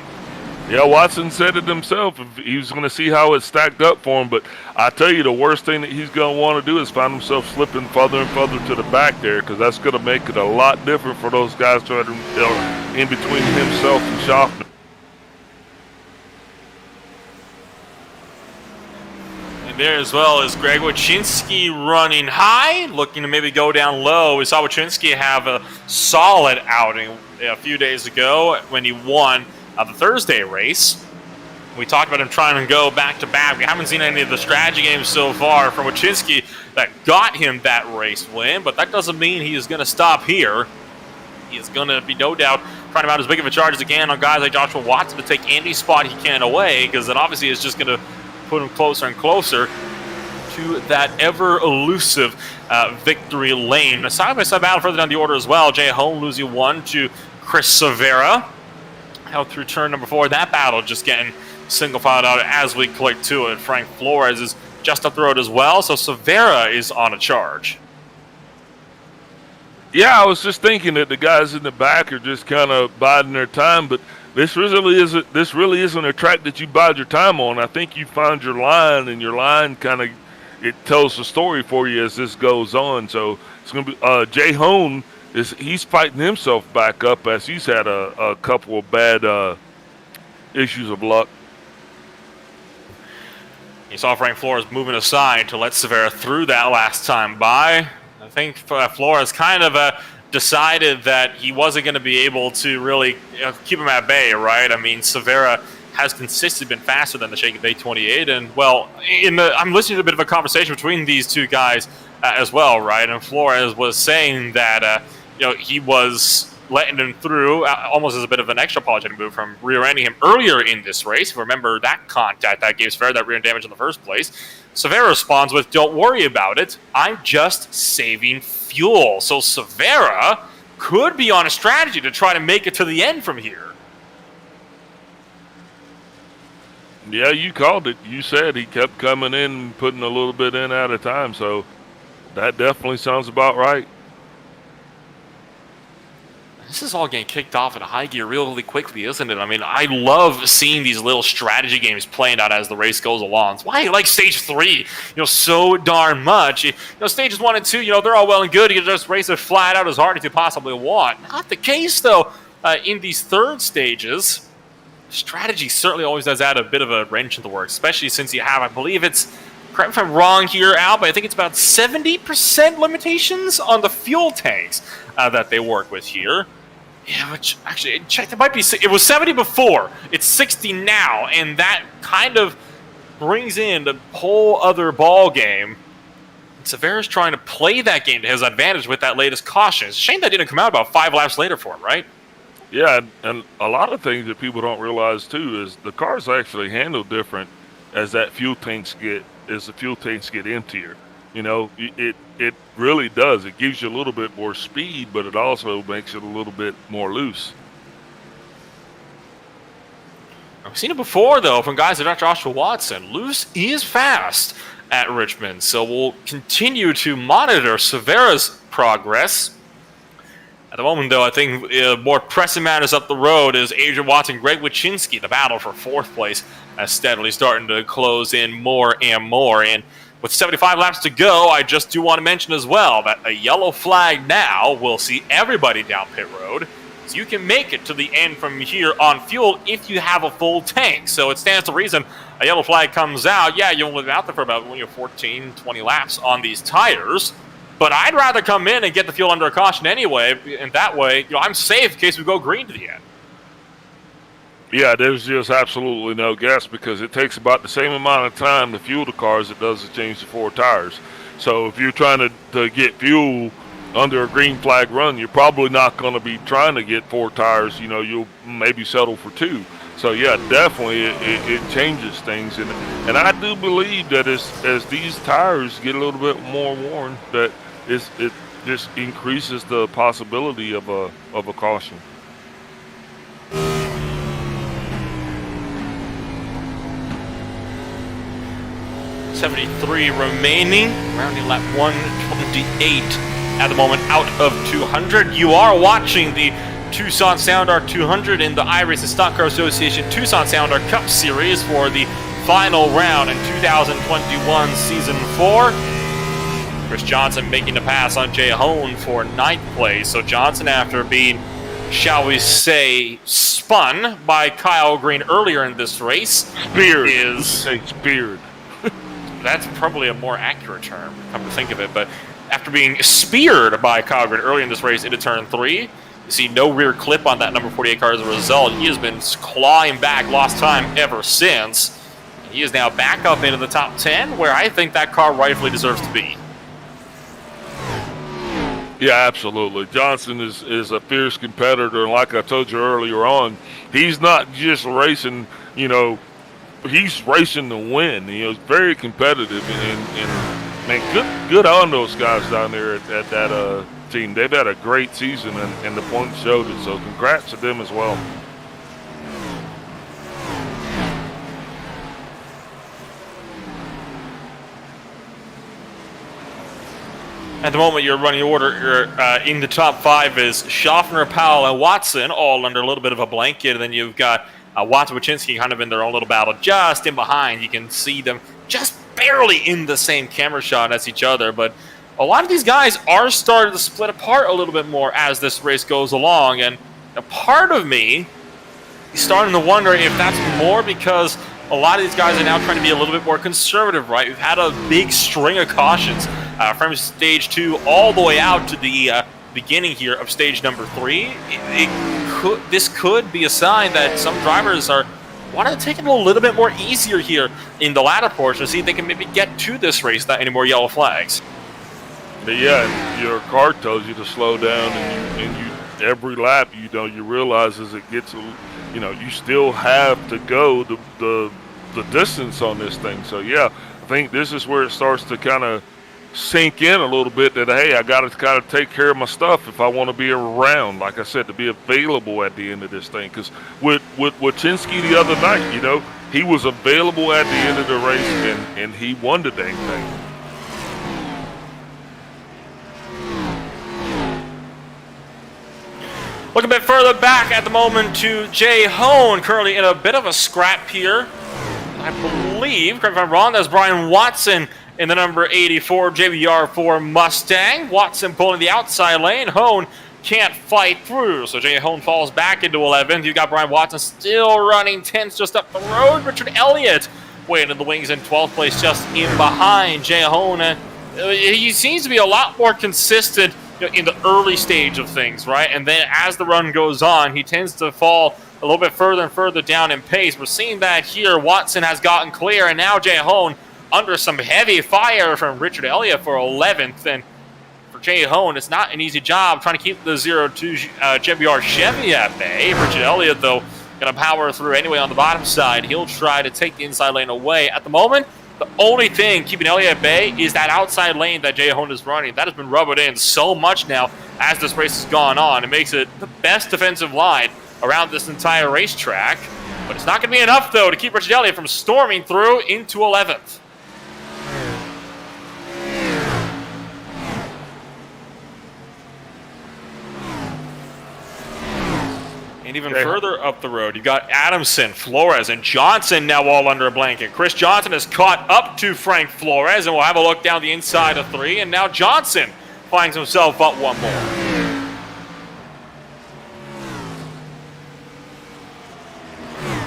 Yeah, Watson said it himself. He was going to see how it stacked up for him, but I tell you, the worst thing that he's going to want to do is find himself slipping further and further to the back there, because that's going to make it a lot different for those guys trying to in between himself and Schaffner. And there as well is Greg Wachinski running high, looking to maybe go down low. We saw Wachinski have a solid outing a few days ago when he won the Thursday race. We talked about him trying to go back-to-back. We haven't seen any of the strategy games so far from Wachinski that got him that race win, but that doesn't mean he is going to stop here. He is going to be, no doubt, trying to mount as big of a charge as he can on guys like Joshua Watson to take any spot he can away, because it obviously is just going to put him closer and closer to that ever-elusive victory lane. A side-by-side battle further down the order as well. Jay Hone losing 1 to Chris Severa. Out through turn number 4. That battle just getting single filed out as we click to it. Frank Flores is just up the road as well, so Severa is on a charge. Yeah, I was just thinking that the guys in the back are just kind of biding their time, but this really isn't a track that you bide your time on. I think you find your line, and your line kind of, it tells the story for you as this goes on. So it's going to be Jay Hone he's fighting himself back up as he's had a couple of bad issues of luck. You saw Frank Flores moving aside to let Severa through that last time by. I think Flores kind of decided that he wasn't going to be able to really keep him at bay, right? I mean, Severa has consistently been faster than the Shaken Day 28, and well, I'm listening to a bit of a conversation between these two guys as well, right? And Flores was saying that he was letting him through almost as a bit of an extra apologetic move from rear-ending him earlier in this race. Remember that contact that gave Severa that rear damage in the first place. Severa responds with, "Don't worry about it. I'm just saving fuel." So Severa could be on a strategy to try to make it to the end from here. Yeah, you called it. You said he kept coming in, putting a little bit in at a time. So that definitely sounds about right. This is all getting kicked off in high gear really quickly, isn't it? I mean, I love seeing these little strategy games playing out as the race goes along. It's why I like Stage 3, so darn much. Stages 1 and 2, they're all well and good. You can just race it flat out as hard as you possibly want. Not the case, though, in these third stages. Strategy certainly always does add a bit of a wrench in the works, especially since you have, I believe it's, correct me if I'm wrong here, Al, but I think it's about 70% limitations on the fuel tanks that they work with here. Yeah, which actually, check, it was 70 before, it's 60 now, and that kind of brings in the whole other ball game. Severa's trying to play that game to his advantage with that latest caution. It's a shame that didn't come out about 5 laps later for him, right? Yeah, and a lot of things that people don't realize too is the cars actually handle different as the fuel tanks get emptier. It really does. It gives you a little bit more speed, but it also makes it a little bit more loose. I've seen it before, though, from guys like Joshua Watson. Loose is fast at Richmond, so we'll continue to monitor Severa's progress. At the moment, though, I think more pressing matters up the road is Adrian Watson, Greg Wachinski, the battle for 4th place, steadily starting to close in more and more. And with 75 laps to go, I just do want to mention as well that a yellow flag now will see everybody down pit road. So you can make it to the end from here on fuel if you have a full tank. So it stands to reason a yellow flag comes out. Yeah, you'll live out there for about 14, 20 laps on these tires. But I'd rather come in and get the fuel under a caution anyway, and that way, I'm safe in case we go green to the end. Yeah, there's just absolutely no guess because it takes about the same amount of time to fuel the car as it does to change the 4 tires. So if you're trying to get fuel under a green flag run, you're probably not going to be trying to get 4 tires. You'll maybe settle for 2. So yeah, definitely it changes things, and I do believe that as these tires get a little bit more worn, that it just increases the possibility of a caution. .73 remaining, rounding lap 128 at the moment out of 200. You are watching the Tucson Sound Art 200 in the iRacing Stock Car Association Tucson Sound Art Cup Series for the final round in 2021 Season 4. Chris Johnson making the pass on Jay Hone for 9th place. So Johnson, after being, shall we say, spun by Kyle Green earlier in this race, speared. That's probably a more accurate term, come to think of it. But after being speared by Kyle Green early in this race into turn 3, You see no rear clip on that number 48 car as a result. He has been clawing back lost time ever since. He is now back up into the top 10, where I think that car rightfully deserves to be. Yeah, absolutely. Johnson is a fierce competitor, and like I told you earlier on, he's not just racing, he's racing to win. It's very competitive, and man, good on those guys down there at that team. They've had a great season, and the points showed it, so congrats to them as well. At the moment, your running order in the top 5 is Schaffner, Powell, and Watson, all under a little bit of a blanket. And then you've got Watson, Wachinski kind of in their own little battle just in behind. You can see them just barely in the same camera shot as each other. But a lot of these guys are starting to split apart a little bit more as this race goes along. And a part of me is starting to wonder if that's more because a lot of these guys are now trying to be a little bit more conservative, right? We've had a big string of cautions from stage 2 all the way out to the beginning here of stage number 3. This could be a sign that some drivers are wanting to take it a little bit more easier here in the latter portion to see if they can maybe get to this race without any more yellow flags. Yeah, your car tells you to slow down, and you every lap, you realize as it gets, you still have to go the distance on this thing. So yeah, I think this is where it starts to kind of sink in a little bit that, hey, I got to kind of take care of my stuff if I want to be around, like I said, to be available at the end of this thing. Because with Wachinski the other night, he was available at the end of the race, and he won the dang thing. Look a bit further back at the moment to Jay Hone, currently in a bit of a scrap here. I believe, correct me if I'm wrong, that's Brian Watson in the number 84 JBR4 Mustang. Watson pulling the outside lane. Hone can't fight through, so Jay Hone falls back into 11th. You've got Brian Watson still running 10th just up the road. Richard Elliott waiting in the wings in 12th place just in behind Jay Hone. He seems to be a lot more consistent in the early stage of things, right? And then as the run goes on, he tends to fall a little bit further and further down in pace. We're seeing that here. Watson has gotten clear, and now Jay Hone under some heavy fire from Richard Elliott for 11th. And for Jay Hone, it's not an easy job trying to keep the 02 JBR Chevy at bay. Richard Elliott, though, going to power through anyway on the bottom side. He'll try to take the inside lane away. At the moment, the only thing keeping Elliott at bay is that outside lane that Jay Hone is running. That has been rubbed in so much now as this race has gone on. It makes it the best defensive line around this entire racetrack. But it's not going to be enough, though, to keep Richard Elliott from storming through into 11th. And even further up the road, you've got Adamson, Flores, and Johnson now all under a blanket. Chris Johnson has caught up to Frank Flores, and we'll have a look down the inside of 3. And now Johnson finds himself up one more.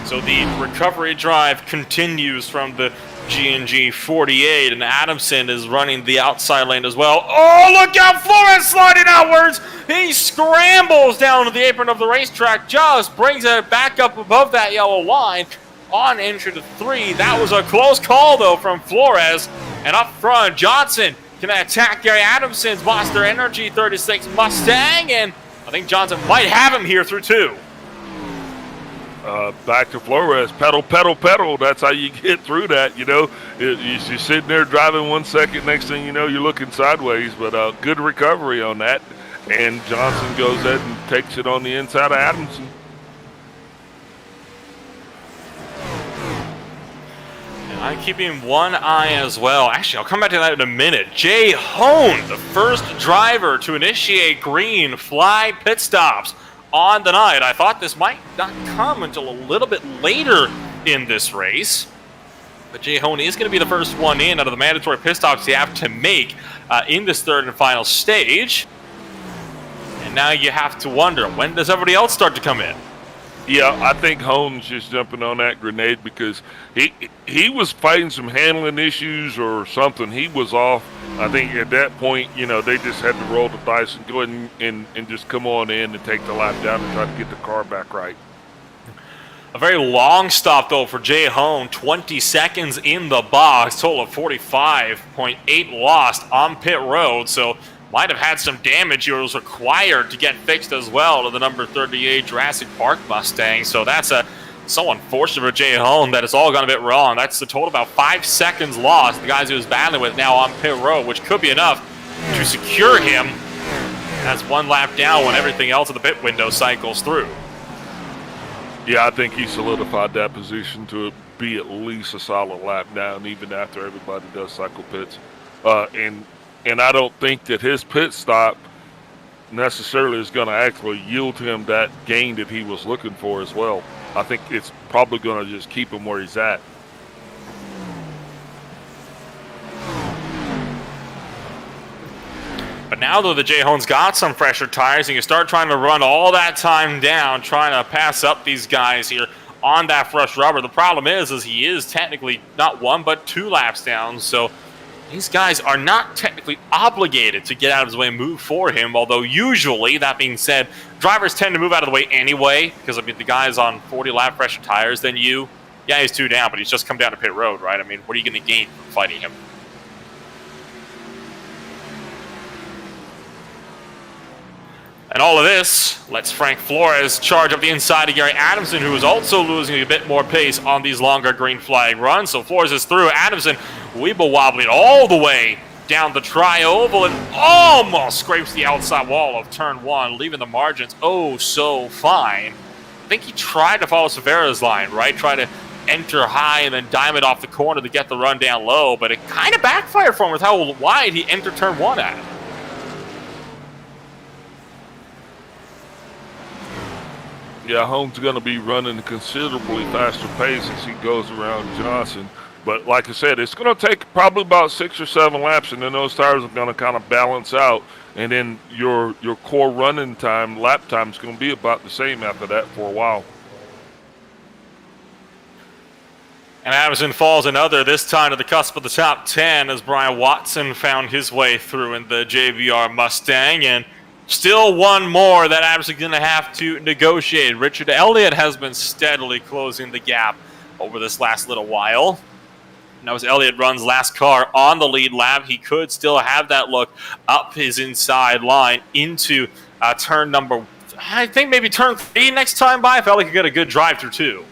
So the recovery drive continues from the G&G 48, and Adamson is running the outside lane as well. Oh, look out, Flores sliding outwards. He scrambles down to the apron of the racetrack, just brings it back up above that yellow line on entry to 3. That was a close call, though, from Flores. And up front, Johnson can attack Gary Adamson's Monster Energy 36 Mustang, and I think Johnson might have him here through 2. Back to Flores, pedal, pedal, pedal. That's how you get through that, You're sitting there driving 1 second, next thing you know, you're looking sideways, but good recovery on that. And Johnson goes ahead and takes it on the inside of Adamson. And I'm keeping one eye as well. Actually, I'll come back to that in a minute. Jay Hone, the first driver to initiate green flag pit stops on the night. I thought this might not come until a little bit later in this race, but Jay Hone is going to be the first one in out of the mandatory pit stops you have to make in this third and final stage. And now you have to wonder, when does everybody else start to come in? Yeah, I think Holmes just jumping on that grenade because he was fighting some handling issues or something. He was off. I think at that point, they just had to roll the dice and go ahead and just come on in and take the lap down and try to get the car back right. A very long stop, though, for Jay Hone. 20 seconds in the box. Total of 45.8 lost on pit road. So might have had some damage here was required to get fixed as well to the number 38 Jurassic Park Mustang. So that's so unfortunate for Jay Hone that it's all gone a bit wrong. That's the total about 5 seconds lost. The guys he was battling with now on pit road, which could be enough to secure him. That's one lap down when everything else in the pit window cycles through. Yeah, I think he solidified that position to be at least a solid lap down, even after everybody does cycle pits. And I don't think that his pit stop necessarily is going to actually yield him that gain that he was looking for as well. I think it's probably going to just keep him where he's at. But now, though, the Jay Hone's got some fresher tires, and you start trying to run all that time down, trying to pass up these guys here on that fresh rubber. The problem is he is technically not 1 but 2 laps down, so these guys are not technically obligated to get out of his way and move for him, although usually, that being said, drivers tend to move out of the way anyway, because, I mean, the guy's on 40 lap fresher tires than you. Yeah, he's 2 down, but he's just come down to pit road, right? I mean, what are you going to gain from fighting him? And all of this lets Frank Flores charge up the inside of Gary Adamson, who is also losing a bit more pace on these longer green flag runs. So Flores is through. Adamson weeble wobbling all the way down the tri-oval and almost scrapes the outside wall of turn 1, leaving the margins oh so fine. I think he tried to follow Severa's line, right? Try to enter high and then dime it off the corner to get the run down low, but it kind of backfired for him with how wide he entered turn 1 at. Yeah, Holmes going to be running a considerably faster pace as he goes around Johnson. But like I said, it's going to take probably about 6 or 7 laps, and then those tires are going to kind of balance out. And then your core running time, lap time, is going to be about the same after that for a while. And Adamson falls another, this time to the cusp of the top 10 as Brian Watson found his way through in the JVR Mustang. And still one more that Adamson's going to have to negotiate. Richard Elliott has been steadily closing the gap over this last little while. Now as Elliott runs last car on the lead lap, he could still have that look up his inside line into turn number, I think maybe turn 3 next time by. I felt like he could get a good drive through 2.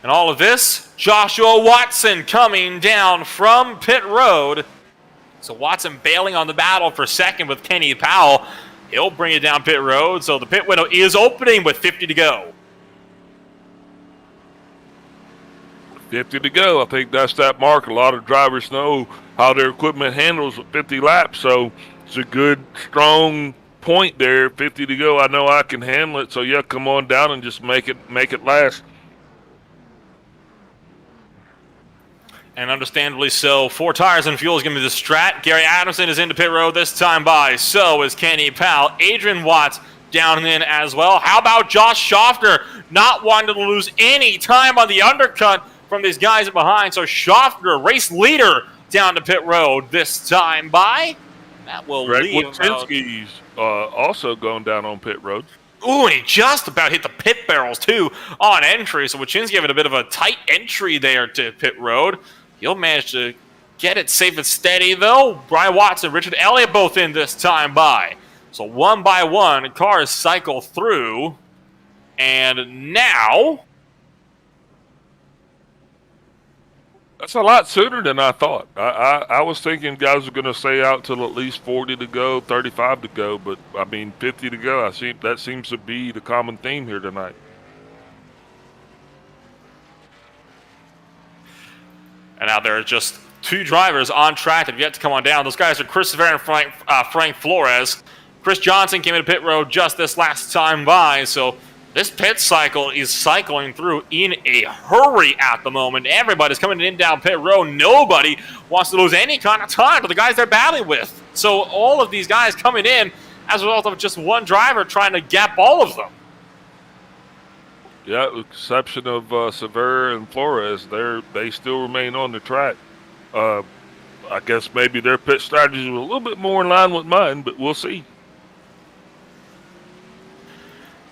And all of this, Joshua Watson coming down from pit road. So Watson bailing on the battle for second with Kenny Powell. He'll bring it down pit road. So the pit window is opening with 50 to go. 50 to go. I think that's that mark. A lot of drivers know how their equipment handles with 50 laps. So it's a good, strong point there. 50 to go. I know I can handle it. So, yeah, come on down and just make it last. And understandably so, 4 tires and fuel is going to be the strat. Gary Adamson is into pit road this time by. So is Kenny Powell. Adrian Watts down in as well. How about Josh Schaffner not wanting to lose any time on the undercut from these guys behind? So Schaffner, race leader, down to pit road this time by. That will leave. Wojcinski's also going down on pit road. Ooh, and he just about hit the pit barrels, too, on entry. So Wojcinski having a bit of a tight entry there to pit road. He'll manage to get it safe and steady, though. Brian Watson, Richard Elliott both in this time by. So one by one, cars cycle through. And now... That's a lot sooner than I thought. I was thinking guys were going to stay out till at least 40 to go, 35 to go. But, I mean, 50 to go. That seems to be the common theme here tonight. And now there are just 2 drivers on track that have yet to come on down. Those guys are Chris Severa and Frank Flores. Chris Johnson came into pit road just this last time by, so this pit cycle is cycling through in a hurry at the moment. Everybody's coming in down pit road. Nobody wants to lose any kind of time to the guys they're battling with. So all of these guys coming in as a result of just one driver trying to gap all of them. Yeah, with the exception of Severa and Flores, they still remain on the track. I guess maybe their pit strategy was a little bit more in line with mine, but we'll see.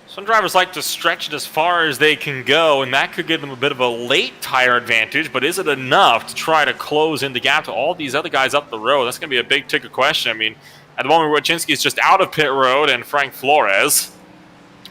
Some drivers like to stretch it as far as they can go, and that could give them a bit of a late tire advantage, but is it enough to try to close in the gap to all these other guys up the road? That's going to be a big ticket question. I mean, at the moment, Wojcinski is just out of pit road, and Frank Flores.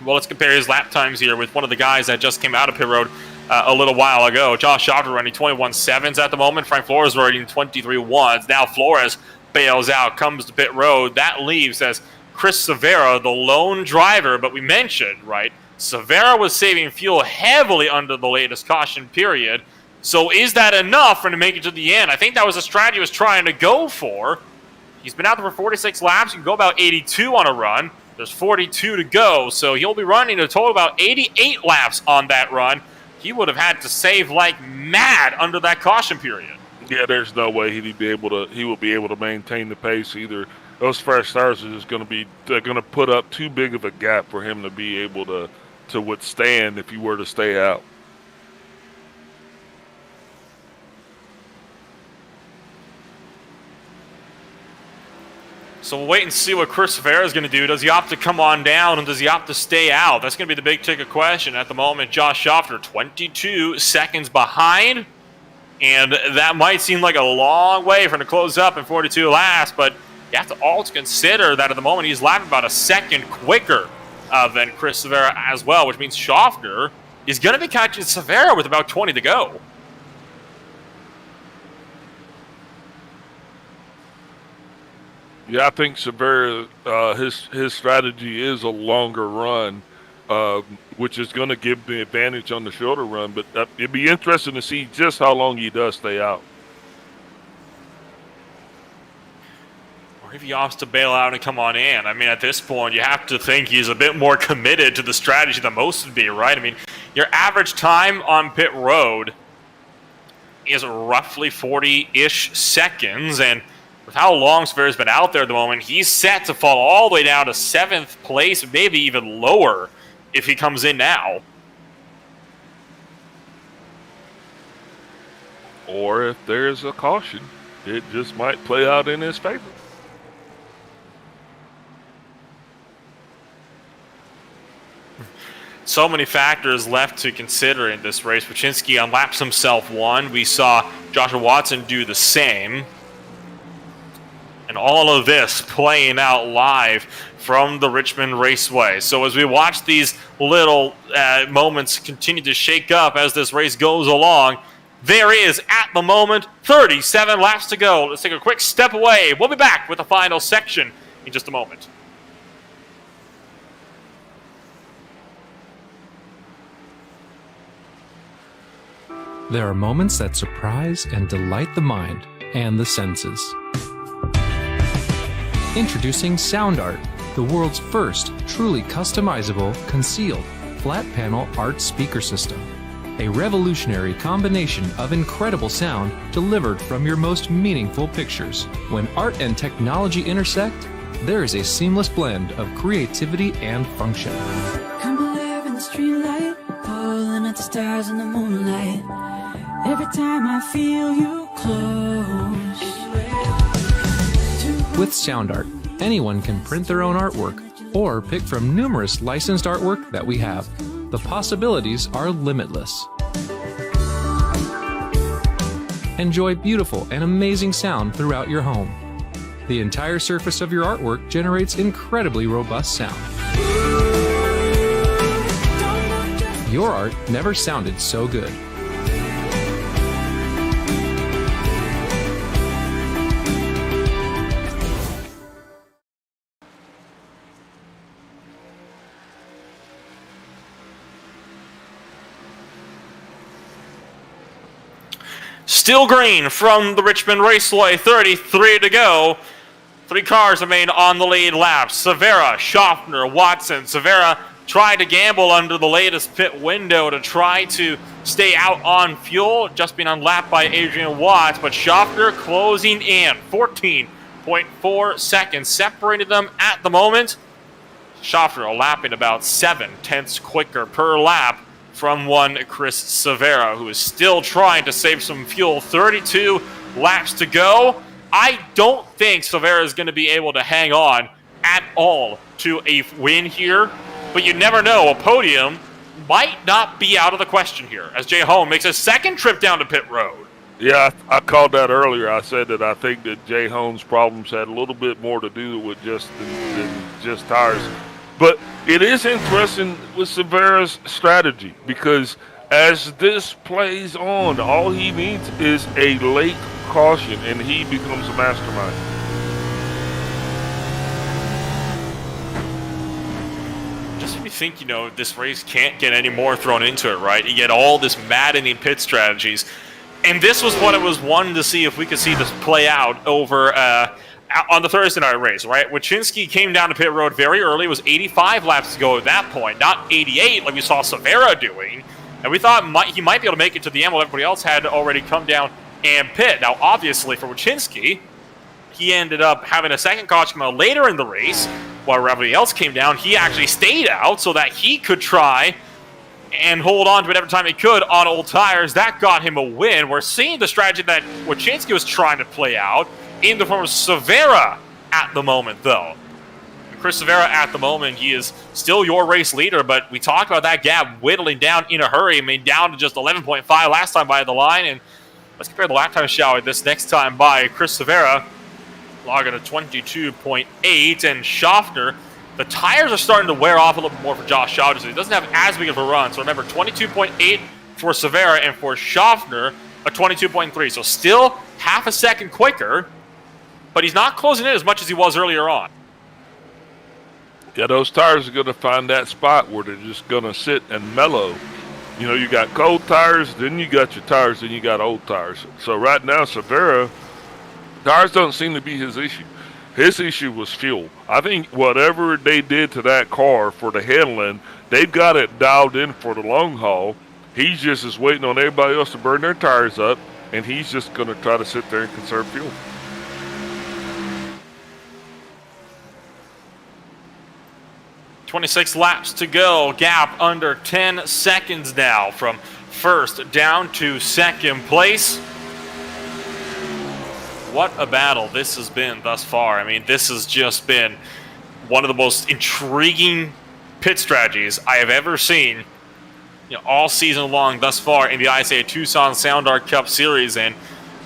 Well, let's compare his lap times here with one of the guys that just came out of pit road a little while ago. Josh Schofter running 21.7s at the moment. Frank Flores running 23.1s. Now Flores bails out, comes to pit road. That leaves as Chris Severa, the lone driver, but we mentioned, right, Severa was saving fuel heavily under the latest caution period. So is that enough for him to make it to the end? I think that was a strategy he was trying to go for. He's been out there for 46 laps. You can go about 82 on a run. There's 42 to go, so he'll be running a total of about 88 laps on that run. He would have had to save like mad under that caution period. Yeah, there's no way he will be able to maintain the pace either. Those fresh tires are just going to put up too big of a gap for him to be able to withstand if he were to stay out. So we'll wait and see what Chris Severa is going to do. Does he opt to come on down, and does he opt to stay out? That's going to be the big ticket question. At the moment, Josh Schofter 22 seconds behind, and that might seem like a long way for him to close up in 42 laps, but you have to also consider that at the moment he's lapping about a second quicker than Chris Severa as well, which means Schofter is going to be catching Severa with about 20 to go. Yeah, I think Severa, his strategy is a longer run, which is going to give the advantage on the shorter run. But it'd be interesting to see just how long he does stay out. Or if he opts to bail out and come on in. I mean, at this point, you have to think he's a bit more committed to the strategy than most would be, right? I mean, your average time on pit road is roughly 40-ish seconds, and with how long Severa's been out there at the moment, he's set to fall all the way down to 7th place, maybe even lower if he comes in now. Or if there's a caution, it just might play out in his favor. So many factors left to consider in this race. Wojcinski unlaps himself one. We saw Joshua Watson do the same. And all of this playing out live from the Richmond Raceway. So as we watch these little moments continue to shake up as this race goes along, there is, at the moment, 37 laps to go. Let's take a quick step away. We'll be back with the final section in just a moment. There are moments that surprise and delight the mind and the senses. Introducing Sound Art, the world's first truly customizable, concealed, flat panel art speaker system. A revolutionary combination of incredible sound delivered from your most meaningful pictures. When art and technology intersect, there is a seamless blend of creativity and function. I'm alive in the streetlight, pulling at the stars in the moonlight. Every time I feel you close. With Sound Art, anyone can print their own artwork or pick from numerous licensed artwork that we have. The possibilities are limitless. Enjoy beautiful and amazing sound throughout your home. The entire surface of your artwork generates incredibly robust sound. Your art never sounded so good. Still green from the Richmond Raceway, 33 to go. 3 cars remain on the lead lap. Severa, Schaffner, Watson. Severa tried to gamble under the latest pit window to try to stay out on fuel, just being unlapped by Adrian Watts, but Schaffner closing in. 14 0.4 seconds separated them at the moment. Schaffner lapping about 7/10 quicker per lap from one Chris Severa, who is still trying to save some fuel. 32 laps to go. I don't think Severa is going to be able to hang on at all to a win here, but you never know. A podium might not be out of the question here as Jay Home makes a second trip down to pit road. Yeah, I called that earlier. I said that I think that Jay Home's problems had a little bit more to do with than just tires. But it is interesting with Severa's strategy, because as this plays on, all he needs is a late caution and he becomes a mastermind. Just when you think, this race can't get any more thrown into it, right? You get all this maddening pit strategies. And this was what it was wanting to see if we could see this play out over on the Thursday night race, right? Wyszynski came down to pit road very early. It was 85 laps to go at that point, not 88 like we saw Severa doing. And we thought he might be able to make it to the end while everybody else had already come down and pit. Now, obviously, for Wyszynski, he ended up having a second caution come out later in the race while everybody else came down. He actually stayed out so that he could try and hold on to it every time he could on old tires. That got him a win. We're seeing the strategy that Wyszynski was trying to play out in the form of Severa at the moment, though. Chris Severa at the moment, he is still your race leader, but we talked about that gap whittling down in a hurry. I mean, down to just 11.5 last time by the line, and let's compare the lap time, shall we, this next time by Chris Severa, logging a 22.8, and Schaffner, the tires are starting to wear off a little bit more for Josh Schaffner, so he doesn't have as big of a run. So remember, 22.8 for Severa, and for Schaffner, a 22.3. So still half a second quicker, but he's not closing in as much as he was earlier on. Yeah, those tires are going to find that spot where they're just going to sit and mellow. You got cold tires, then you got your tires, then you got old tires. So right now, Severa, tires don't seem to be his issue. His issue was fuel. I think whatever they did to that car for the handling, they've got it dialed in for the long haul. He's just is waiting on everybody else to burn their tires up, and he's just going to try to sit there and conserve fuel. .26 laps to go. Gap under 10 seconds now from first down to second place. What a battle this has been thus far. I mean, this has just been one of the most intriguing pit strategies I have ever seen all season long thus far in the ISCA Tucson Sound Art Cup Series, and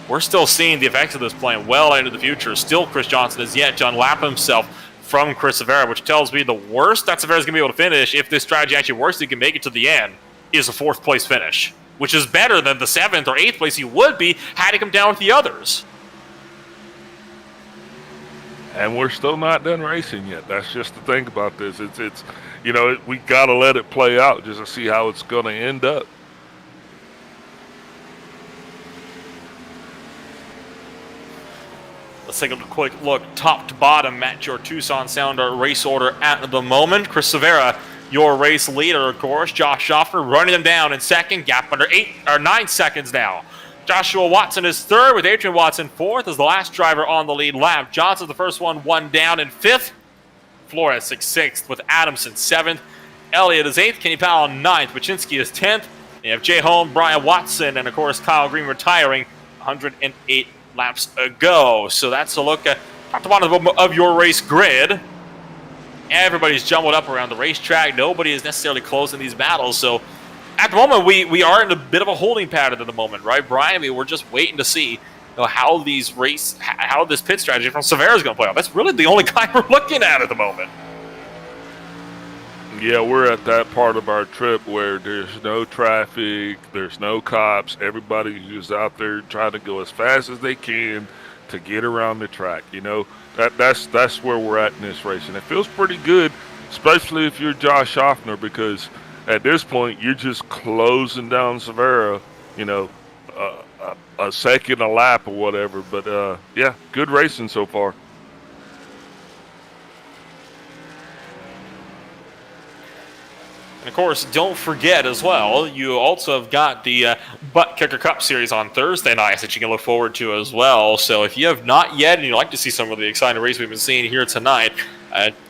we're still seeing the effects of this playing well into the future. Still, Chris Johnson has yet to unlap himself from Chris Severa, which tells me the worst that Severa's going to be able to finish, if this strategy actually works, he can make it to the end, is a fourth place finish, which is better than the 7th or 8th place he would be had he come down with the others. And we're still not done racing yet. That's just the thing about this. It's we got to let it play out just to see how it's going to end up. Let's take a quick look top to bottom at your Tucson Sound Art race order at the moment. Chris Severa, your race leader, of course. Josh Schaffner running them down in second. Gap under 9 seconds now. Joshua Watson is third, with Adrian Watson fourth as the last driver on the lead lap. Johnson's the first one down in fifth. Flores is sixth, with Adamson seventh. Elliott is eighth. Kenny Powell ninth. Wyszynski is 10th. You have Jay Home, Brian Watson, and of course Kyle Green retiring 108 laps ago. So that's a look at top to bottom of your race grid. Everybody's jumbled up around the racetrack. Nobody is necessarily closing these battles. So at the moment, we are in a bit of a holding pattern at the moment, right, Brian? I mean, we're just waiting to see how this pit strategy from Severa is going to play out. That's really the only guy we're looking at the moment. Yeah, we're at that part of our trip where there's no traffic, there's no cops. Everybody who's out there trying to go as fast as they can to get around the track. That's where we're at in this race, and it feels pretty good, especially if you're Josh Schaffner, because at this point you're just closing down Severa, a second a lap or whatever. But yeah, good racing so far. And of course, don't forget as well, you also have got the Butt Kicker Cup Series on Thursday nights that you can look forward to as well. So if you have not yet and you'd like to see some of the exciting races we've been seeing here tonight,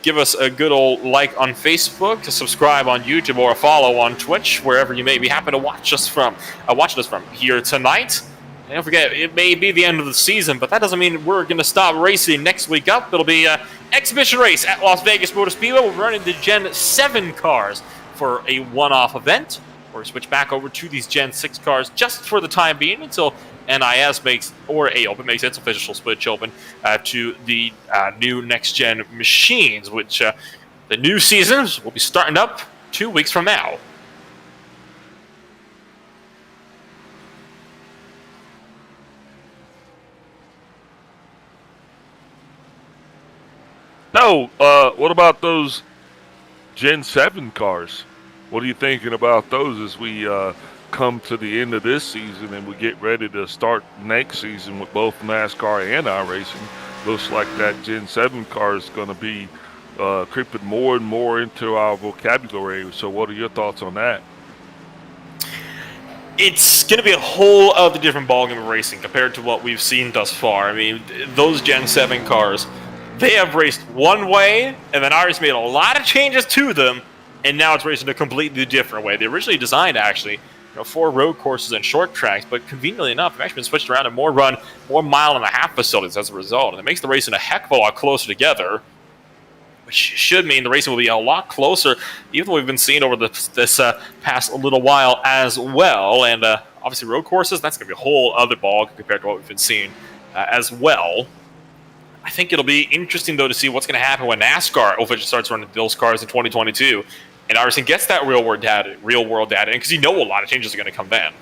give us a good old like on Facebook, subscribe on YouTube, or a follow on Twitch, wherever you may be happy to watch us from. Watching us from here tonight. And don't forget, it may be the end of the season, but that doesn't mean we're going to stop racing next week up. It'll be an exhibition race at Las Vegas Motor Speedway. We'll be running the Gen 7 cars for a one-off event, or switch back over to these Gen 6 cars just for the time being until NIS makes, or AOPA makes its official switch open to the new next-gen machines, which the new seasons will be starting up 2 weeks from now. No, what about those Gen 7 cars? What are you thinking about those as we come to the end of this season and we get ready to start next season with both NASCAR and iRacing? Looks like that Gen 7 car is going to be creeping more and more into our vocabulary. So what are your thoughts on that? It's going to be a whole other different ballgame of racing compared to what we've seen thus far. I mean, those Gen 7 cars, they have raced one way, and then iRacing made a lot of changes to them, and now it's racing a completely different way. They originally designed, actually, for road courses and short tracks, but conveniently enough, they've actually been switched around to more mile-and-a-half facilities as a result, and it makes the racing a heck of a lot closer together, which should mean the racing will be a lot closer, even than we've been seeing over this past little while as well. And obviously road courses, that's going to be a whole other ball compared to what we've been seeing as well. I think it'll be interesting, though, to see what's going to happen when NASCAR officially starts running those cars in 2022, and iRacing gets that real-world data, because you know a lot of changes are going to come then.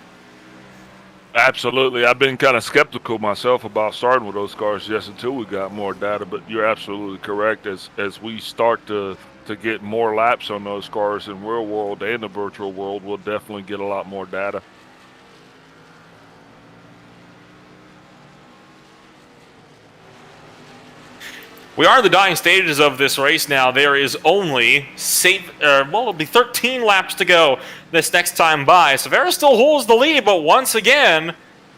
Absolutely. I've been kind of skeptical myself about starting with those cars just until we got more data, but you're absolutely correct. As we start to get more laps on those cars in real world and the virtual world, we'll definitely get a lot more data. We are in the dying stages of this race now. There is only, it'll be 13 laps to go this next time by. Severa still holds the lead, but once again,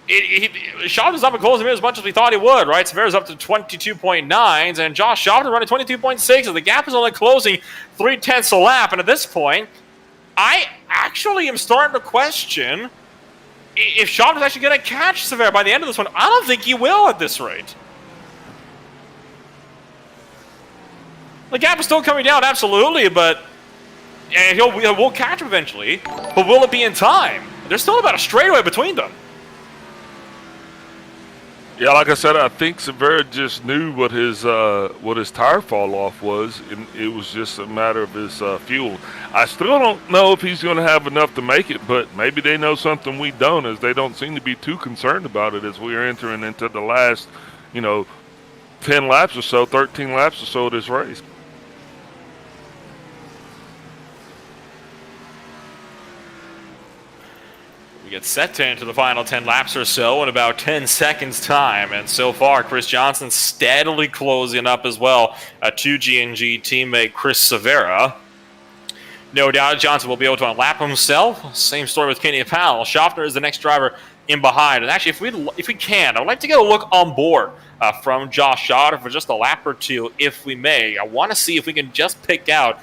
Schaffner's not been closing in as much as we thought he would, right? Severa's up to 22.9s, and Josh Schaffner running 22.6, so the gap is only closing 0.3 a lap. And at this point, I actually am starting to question if Schaffner's actually going to catch Severa by the end of this one. I don't think he will at this rate. The gap is still coming down, absolutely, but and we'll catch him eventually. But will it be in time? There's still about a straightaway between them. Yeah, like I said, I think Severa just knew what his tire fall off was, and it was just a matter of his fuel. I still don't know if he's going to have enough to make it, but maybe they know something we don't, as they don't seem to be too concerned about it as we are entering into the last, 10 laps or so, 13 laps or so of this race. We get set to enter the final 10 laps or so in about 10 seconds time, and so far Chris Johnson steadily closing up as well to G&G teammate Chris Severa. No doubt Johnson will be able to unlap himself. Same story with Kenny Powell. Schaffner is the next driver in behind, and actually if we can, I would like to get a look on board from Josh Schaffner for just a lap or two, if we may. I want to see if we can just pick out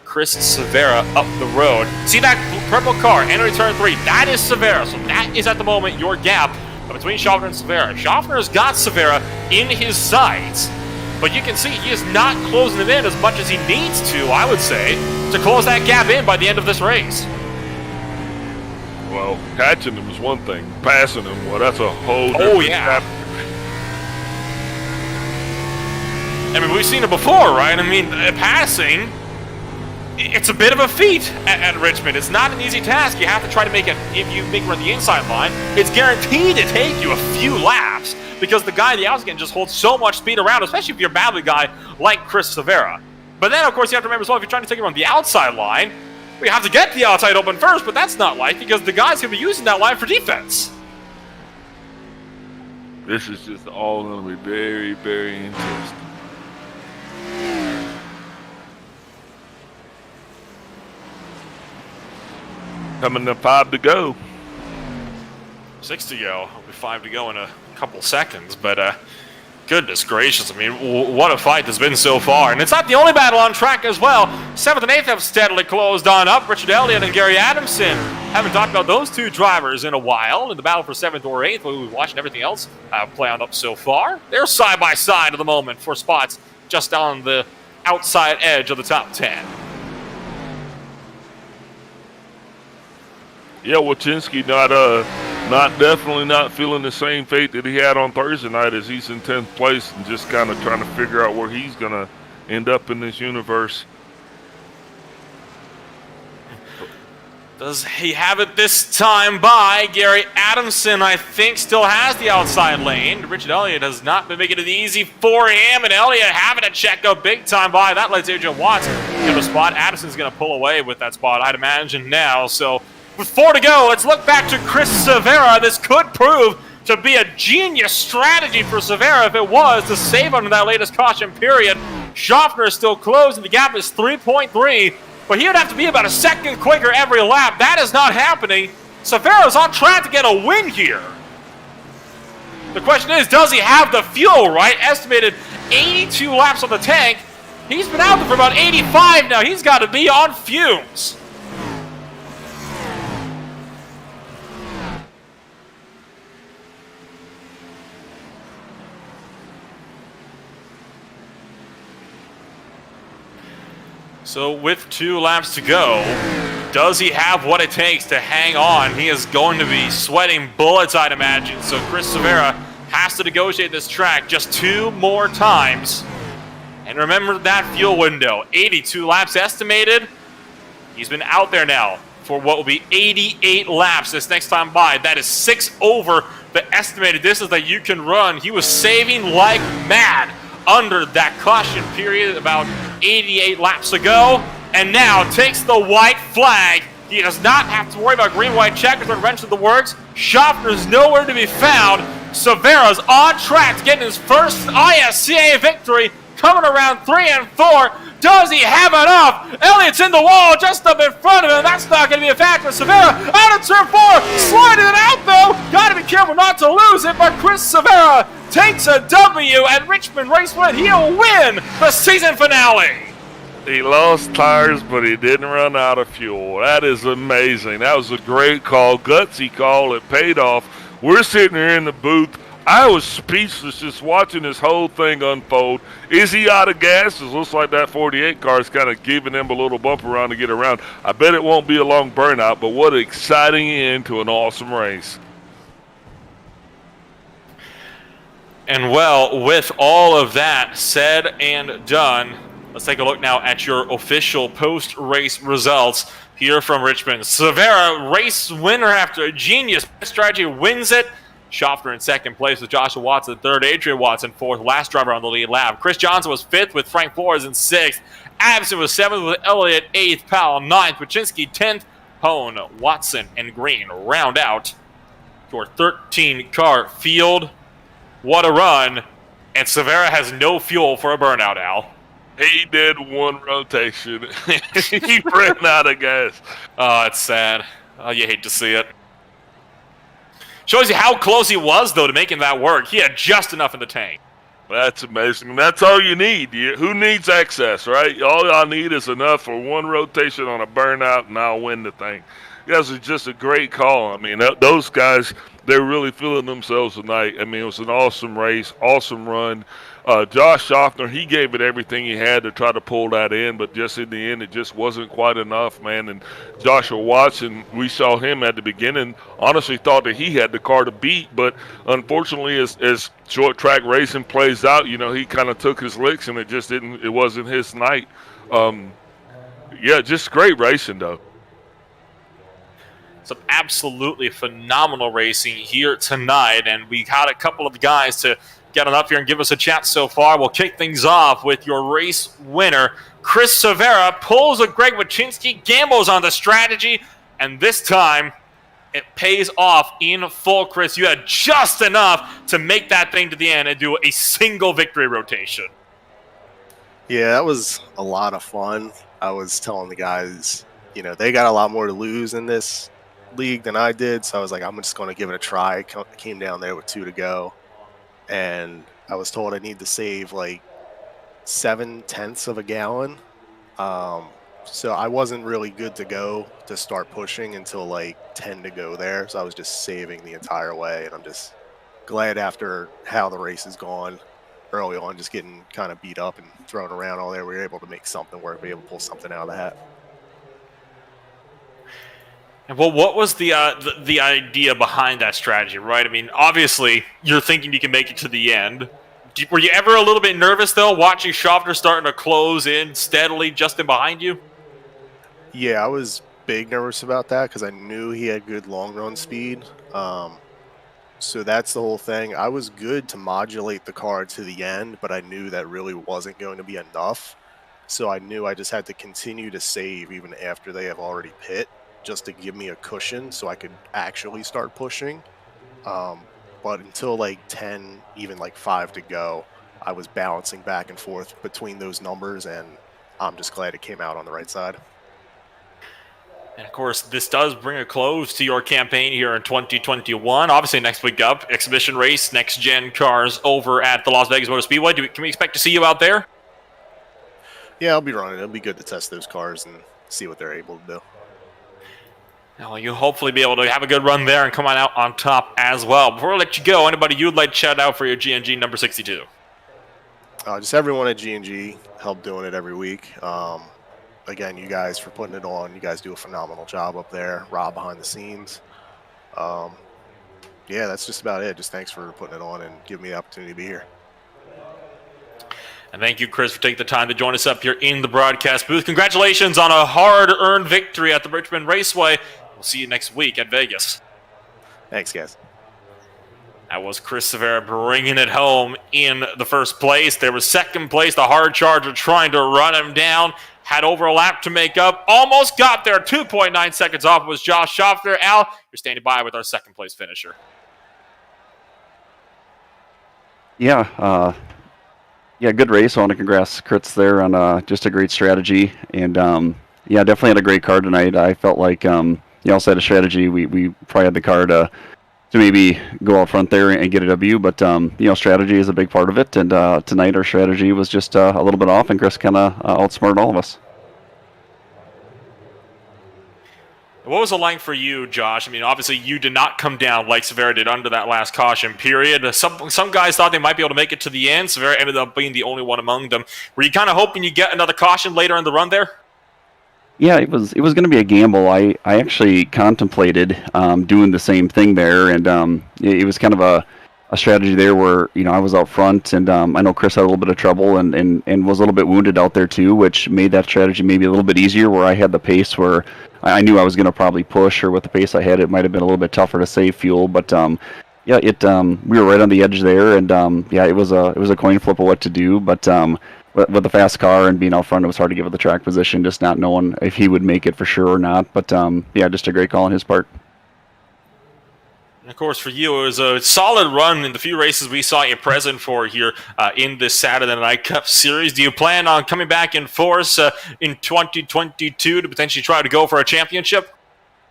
Chris Severa up the road. See that purple car entering turn 3? That is Severa. So that is at the moment your gap between Schaffner and Severa. Schaffner has got Severa in his sights, but you can see he is not closing him in as much as he needs to, I would say, to close that gap in by the end of this race. Well, catching him is one thing. Passing him, well, that's a whole different yeah. I mean, we've seen it before, right? I mean, passing, it's a bit of a feat at Richmond. It's not an easy task. You have to try to make it, if you make it on the inside line, it's guaranteed to take you a few laps because the guy in the outside can just hold so much speed around, especially if you're a badly guy like Chris Severa. But then, of course, you have to remember as well, if you're trying to take him on the outside line, we have to get the outside open first, but that's not light because the guy's going to be using that line for defense. This is just all going to be very, very interesting. Coming to 5 to go. 6 to go. It'll be 5 to go in a couple seconds, but goodness gracious, I mean, what a fight there's been so far. And it's not the only battle on track as well. 7th and 8th have steadily closed on up. Richard Elliott and Gary Adamson. Haven't talked about those two drivers in a while in the battle for 7th or 8th, but we've watched everything else play on up so far. They're side by side at the moment for spots just on the outside edge of the top 10. Yeah, Wachinski definitely not feeling the same fate that he had on Thursday night, as he's in 10th place and just kind of trying to figure out where he's going to end up in this universe. Does he have it this time by? Gary Adamson, I think, still has the outside lane. Richard Elliott has not been making it easy for him, and Elliott having to check a big time by. That lets Adrian Watson get a spot. Adamson's going to pull away with that spot, I'd imagine now. So with 4 to go, let's look back to Chris Severa. This could prove to be a genius strategy for Severa if it was to save under that latest caution period. Schaffner is still closed, and the gap is 3.3. But he would have to be about a second quicker every lap. That is not happening. Severa's on track to get a win here. The question is, does he have the fuel, right? Estimated 82 laps on the tank. He's been out there for about 85 now. He's got to be on fumes. So with 2 laps to go, does he have what it takes to hang on? He is going to be sweating bullets, I'd imagine. So Chris Severa has to negotiate this track just 2 more times. And remember that fuel window, 82 laps estimated. He's been out there now for what will be 88 laps this next time by. That is 6 over the estimated distance that you can run. He was saving like mad under that caution period about 88 laps ago, and now takes the white flag. He does not have to worry about green-white checkers or wrench of the works. Schaffner's nowhere to be found. Severa's on track to get his first ISCA victory, coming around 3 and 4. Does he have enough? Elliott's in the wall just up in front of him. That's not going to be a factor. Severa out of turn 4, sliding it out though. Got to be careful not to lose it, but Chris Severa takes a W at Richmond Raceway. He'll win the season finale. He lost tires, but he didn't run out of fuel. That is amazing. That was a great call, gutsy call. It paid off. We're sitting here in the booth. I was speechless just watching this whole thing unfold. Is he out of gas? It looks like that 48 car is kind of giving him a little bump around to get around. I bet it won't be a long burnout, but what an exciting end to an awesome race. And well, with all of that said and done, let's take a look now at your official post-race results here from Richmond. Severa, race winner after a genius strategy, wins it. Schaffner in second place with Joshua Watson third, Adrian Watson fourth, last driver on the lead lap. Chris Johnson was fifth with Frank Flores in sixth. Adamson was seventh with Elliott eighth, Powell ninth, Wachinski 10th. Hone, Watson, and Green round out your 13-car field. What a run. And Severa has no fuel for a burnout, Al. He did one rotation. He ran out of gas. Oh, it's sad. Oh, you hate to see it. Shows you how close he was, though, to making that work. He had just enough in the tank. That's amazing. That's all you need. Who needs excess, right? All I need is enough for one rotation on a burnout, and I'll win the thing. That was just a great call. I mean, those guys, they're really feeling themselves tonight. I mean, it was an awesome race, awesome run. Josh Schaffner, he gave it everything he had to try to pull that in, but just in the end, it just wasn't quite enough, man. And Joshua Watson, we saw him at the beginning, honestly thought that he had the car to beat, but unfortunately, as short track racing plays out, you know, he kind of took his licks, and it wasn't his night. Yeah, just great racing, though. Some absolutely phenomenal racing here tonight, and we got a couple of guys to get on up here and give us a chat so far. We'll kick things off with your race winner. Chris Severa pulls a Greg Wachinski, gambles on the strategy, and this time it pays off in full. Chris, you had just enough to make that thing to the end and do a single victory rotation. Yeah, that was a lot of fun. I was telling the guys, you know, they got a lot more to lose in this league than I did, so I was like, I'm just going to give it a try. I came down there with 2 to go, and I was told I need to save like 7/10 of a gallon. So I wasn't really good to go to start pushing until like 10 to go there. So I was just saving the entire way, and I'm just glad after how the race has gone early on, just getting kind of beat up and thrown around all there, we were able to make something work, be able to pull something out of the hat. And well, what was the idea behind that strategy, right? I mean, obviously, you're thinking you can make it to the end. Were you ever a little bit nervous, though, watching Schofter starting to close in steadily just in behind you? Yeah, I was big nervous about that because I knew he had good long run speed. So that's the whole thing. I was good to modulate the car to the end, but I knew that really wasn't going to be enough. So I knew I just had to continue to save even after they have already pit, just to give me a cushion so I could actually start pushing. But until like 10, even like 5 to go, I was balancing back and forth between those numbers, and I'm just glad it came out on the right side. And of course, this does bring a close to your campaign here in 2021. Obviously, next week up, exhibition race, next-gen cars over at the Las Vegas Motor Speedway. Can we expect to see you out there? Yeah, I'll be running. It'll be good to test those cars and see what they're able to do. Now, you'll hopefully be able to have a good run there and come on out on top as well. Before I let you go, anybody you'd like to shout out for your G&G number 62? Just everyone at G&G help doing it every week. Again, you guys for putting it on. You guys do a phenomenal job up there. Rob behind the scenes. Yeah, that's just about it. Just thanks for putting it on and giving me the opportunity to be here. And thank you, Chris, for taking the time to join us up here in the broadcast booth. Congratulations on a hard-earned victory at the Richmond Raceway. We'll see you next week at Vegas. Thanks, guys. That was Chris Severa bringing it home in the first place. There was second place, the hard charger trying to run him down. Had over a lap to make up. Almost got there. 2.9 seconds off was Josh Schofter. Al, you're standing by with our second place finisher. Yeah, good race. I want to congrats Chris there on just a great strategy. And, yeah, definitely had a great car tonight. I felt like, outside of strategy, we probably had the car to maybe go out front there and get a W. But, strategy is a big part of it. And tonight our strategy was just a little bit off, and Chris kind of outsmarted all of us. What was it like for you, Josh? I mean, obviously you did not come down like Severa did under that last caution period. Some guys thought they might be able to make it to the end. Severa ended up being the only one among them. Were you kind of hoping you get another caution later in the run there? Yeah, it was going to be a gamble. I actually contemplated doing the same thing there, and it was kind of a strategy there where I was out front, and I know Chris had a little bit of trouble and was a little bit wounded out there too, which made that strategy maybe a little bit easier. Where I had the pace where I knew I was going to probably push, or with the pace I had, it might have been a little bit tougher to save fuel. But we were right on the edge there, and it was a coin flip of what to do, but. With the fast car and being out front, it was hard to give it the track position, just not knowing if he would make it for sure or not. But, just a great call on his part. And of course, for you, it was a solid run in the few races we saw you present for here in this Saturday Night Cup Series. Do you plan on coming back in force in 2022 to potentially try to go for a championship?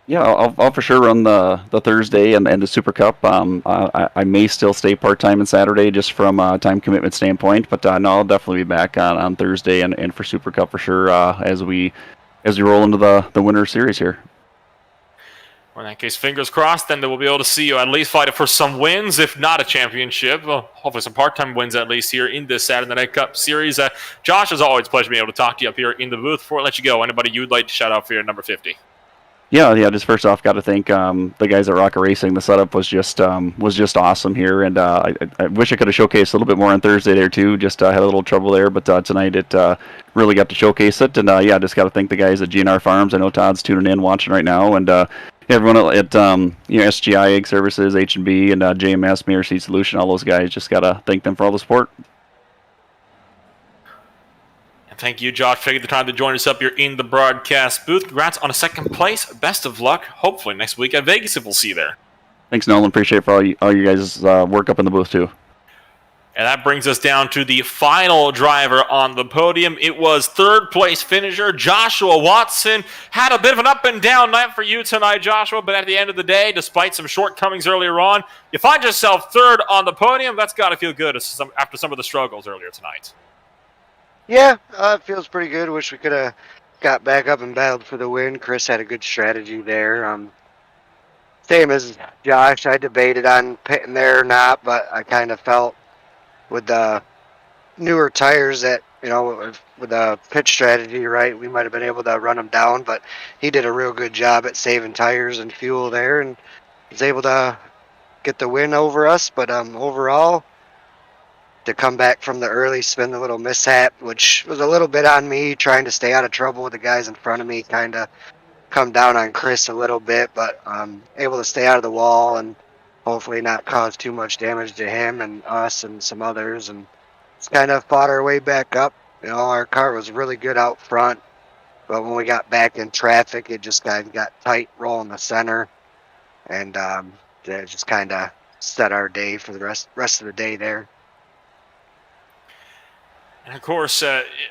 Yeah, I'll for sure run the Thursday and the Super Cup. I may still stay part-time on Saturday just from a time commitment standpoint, but no, I'll definitely be back on Thursday and for Super Cup for sure as we roll into the Winter Series here. Well, in that case, fingers crossed, then we'll be able to see you at least fight for some wins, if not a championship. Well, hopefully some part-time wins at least here in this Saturday Night Cup Series. Josh, it's always a pleasure being able to talk to you up here in the booth. Before I let you go, anybody you'd like to shout out for your number 50? Yeah. Just first off, got to thank the guys at Rocket Racing. The setup was just awesome here, and I wish I could have showcased a little bit more on Thursday there too. Just had a little trouble there, but tonight it really got to showcase it, and just got to thank the guys at GNR Farms. I know Todd's tuning in, watching right now, and everyone at SGI Egg Services, H&B, and JMS Mirror Seed Solution. All those guys, just got to thank them for all the support. Thank you, Josh, for taking the time to join us up here in the broadcast booth. Congrats on a second place. Best of luck. Hopefully next week at Vegas if we'll see you there. Thanks, Nolan. Appreciate it for all you guys' work up in the booth, too. And that brings us down to the final driver on the podium. It was third place finisher Joshua Watson. Had a bit of an up and down night for you tonight, Joshua, but at the end of the day, despite some shortcomings earlier on, you find yourself third on the podium. That's got to feel good after some of the struggles earlier tonight. Yeah, it feels pretty good. Wish we could have got back up and battled for the win. Chris had a good strategy there. Same as Josh, I debated on pitting there or not, but I kind of felt with the newer tires that, with the pit strategy, right, we might have been able to run them down, but he did a real good job at saving tires and fuel there and was able to get the win over us. But overall, to come back from the early spin, the little mishap, which was a little bit on me, trying to stay out of trouble with the guys in front of me, kind of come down on Chris a little bit, but able to stay out of the wall and hopefully not cause too much damage to him and us and some others. And it's kind of fought our way back up. Our car was really good out front, but when we got back in traffic, it just kind of got tight rolling the center, and it just kind of set our day for the rest of the day there. And of course,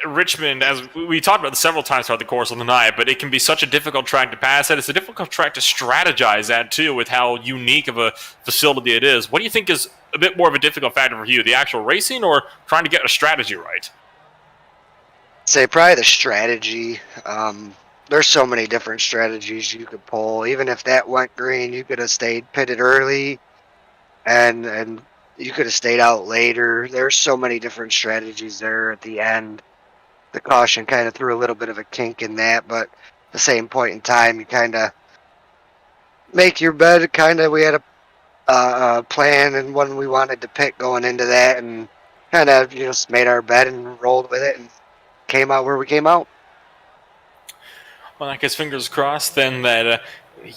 Richmond, as we talked about several times throughout the course of the night, but it can be such a difficult track to pass at. It's a difficult track to strategize at, too, with how unique of a facility it is. What do you think is a bit more of a difficult factor for you, the actual racing or trying to get a strategy right? I'd say probably the strategy. There's so many different strategies you could pull. Even if that went green, you could have stayed pitted early and you could have stayed out later. There's so many different strategies there at the end. The caution kind of threw a little bit of a kink in that, but at the same point in time, you kind of make your bed. We had a plan and one we wanted to pick going into that, and kind of just made our bed and rolled with it and came out where we came out. Well, I guess fingers crossed then that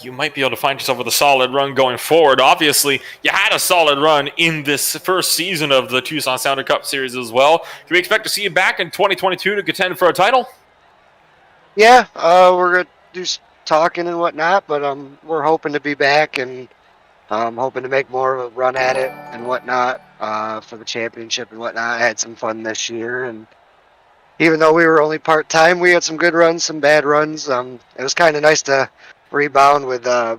you might be able to find yourself with a solid run going forward. Obviously, you had a solid run in this first season of the Tucson Sounder Cup Series as well. Can we expect to see you back in 2022 to contend for a title? Yeah, we're going to do some talking and whatnot, but we're hoping to be back and hoping to make more of a run at it and whatnot for the championship and whatnot. I had some fun this year, and even though we were only part-time, we had some good runs, some bad runs. It was kind of nice to rebound with, I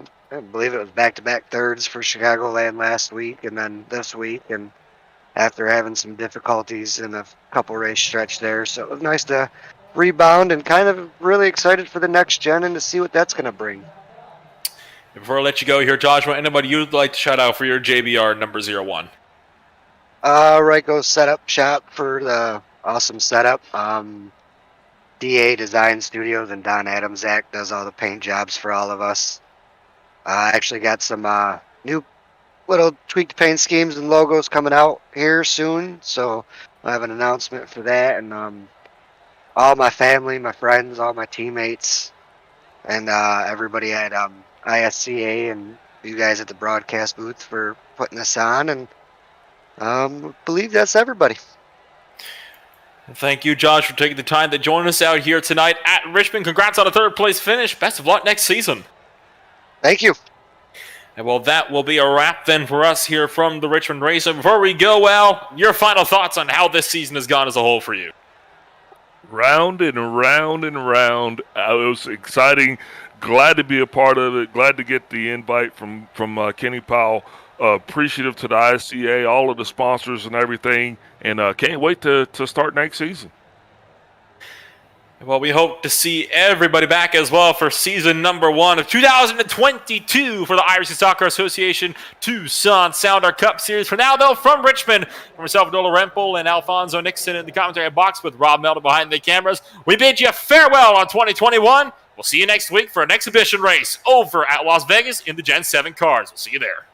believe it was back-to-back thirds for Chicagoland last week and then this week, and after having some difficulties in a couple race stretch there. So it was nice to rebound and kind of really excited for the next gen and to see what that's going to bring. Before I let you go here, Joshua, anybody you'd like to shout out for your JBR number 01? Ryko Setup Shop for the awesome setup. DA Design Studios and Don Adams Zach does all the paint jobs for all of us. I actually got some new little tweaked paint schemes and logos coming out here soon, so I have an announcement for that. And all my family, my friends, all my teammates, and everybody at ISCA and you guys at the broadcast booth for putting this on, and I believe that's everybody. Thank you, Josh, for taking the time to join us out here tonight at Richmond. Congrats on a third-place finish. Best of luck next season. Thank you. And well, that will be a wrap then for us here from the Richmond Race. And before we go, Al, your final thoughts on how this season has gone as a whole for you? Round and round and round. It was exciting. Glad to be a part of it. Glad to get the invite from Kenny Powell. Appreciative to the ISCA, all of the sponsors and everything, and can't wait to start next season. Well, we hope to see everybody back as well for season number 1 of 2022 for the Irish Soccer Association Tucson Sounder Cup Series. For now, though, from Richmond, from myself, Nola Rempel, and Alfonso Nixon in the commentary box with Rob Melton behind the cameras, we bid you farewell on 2021. We'll see you next week for an exhibition race over at Las Vegas in the Gen 7 cars. We'll see you there.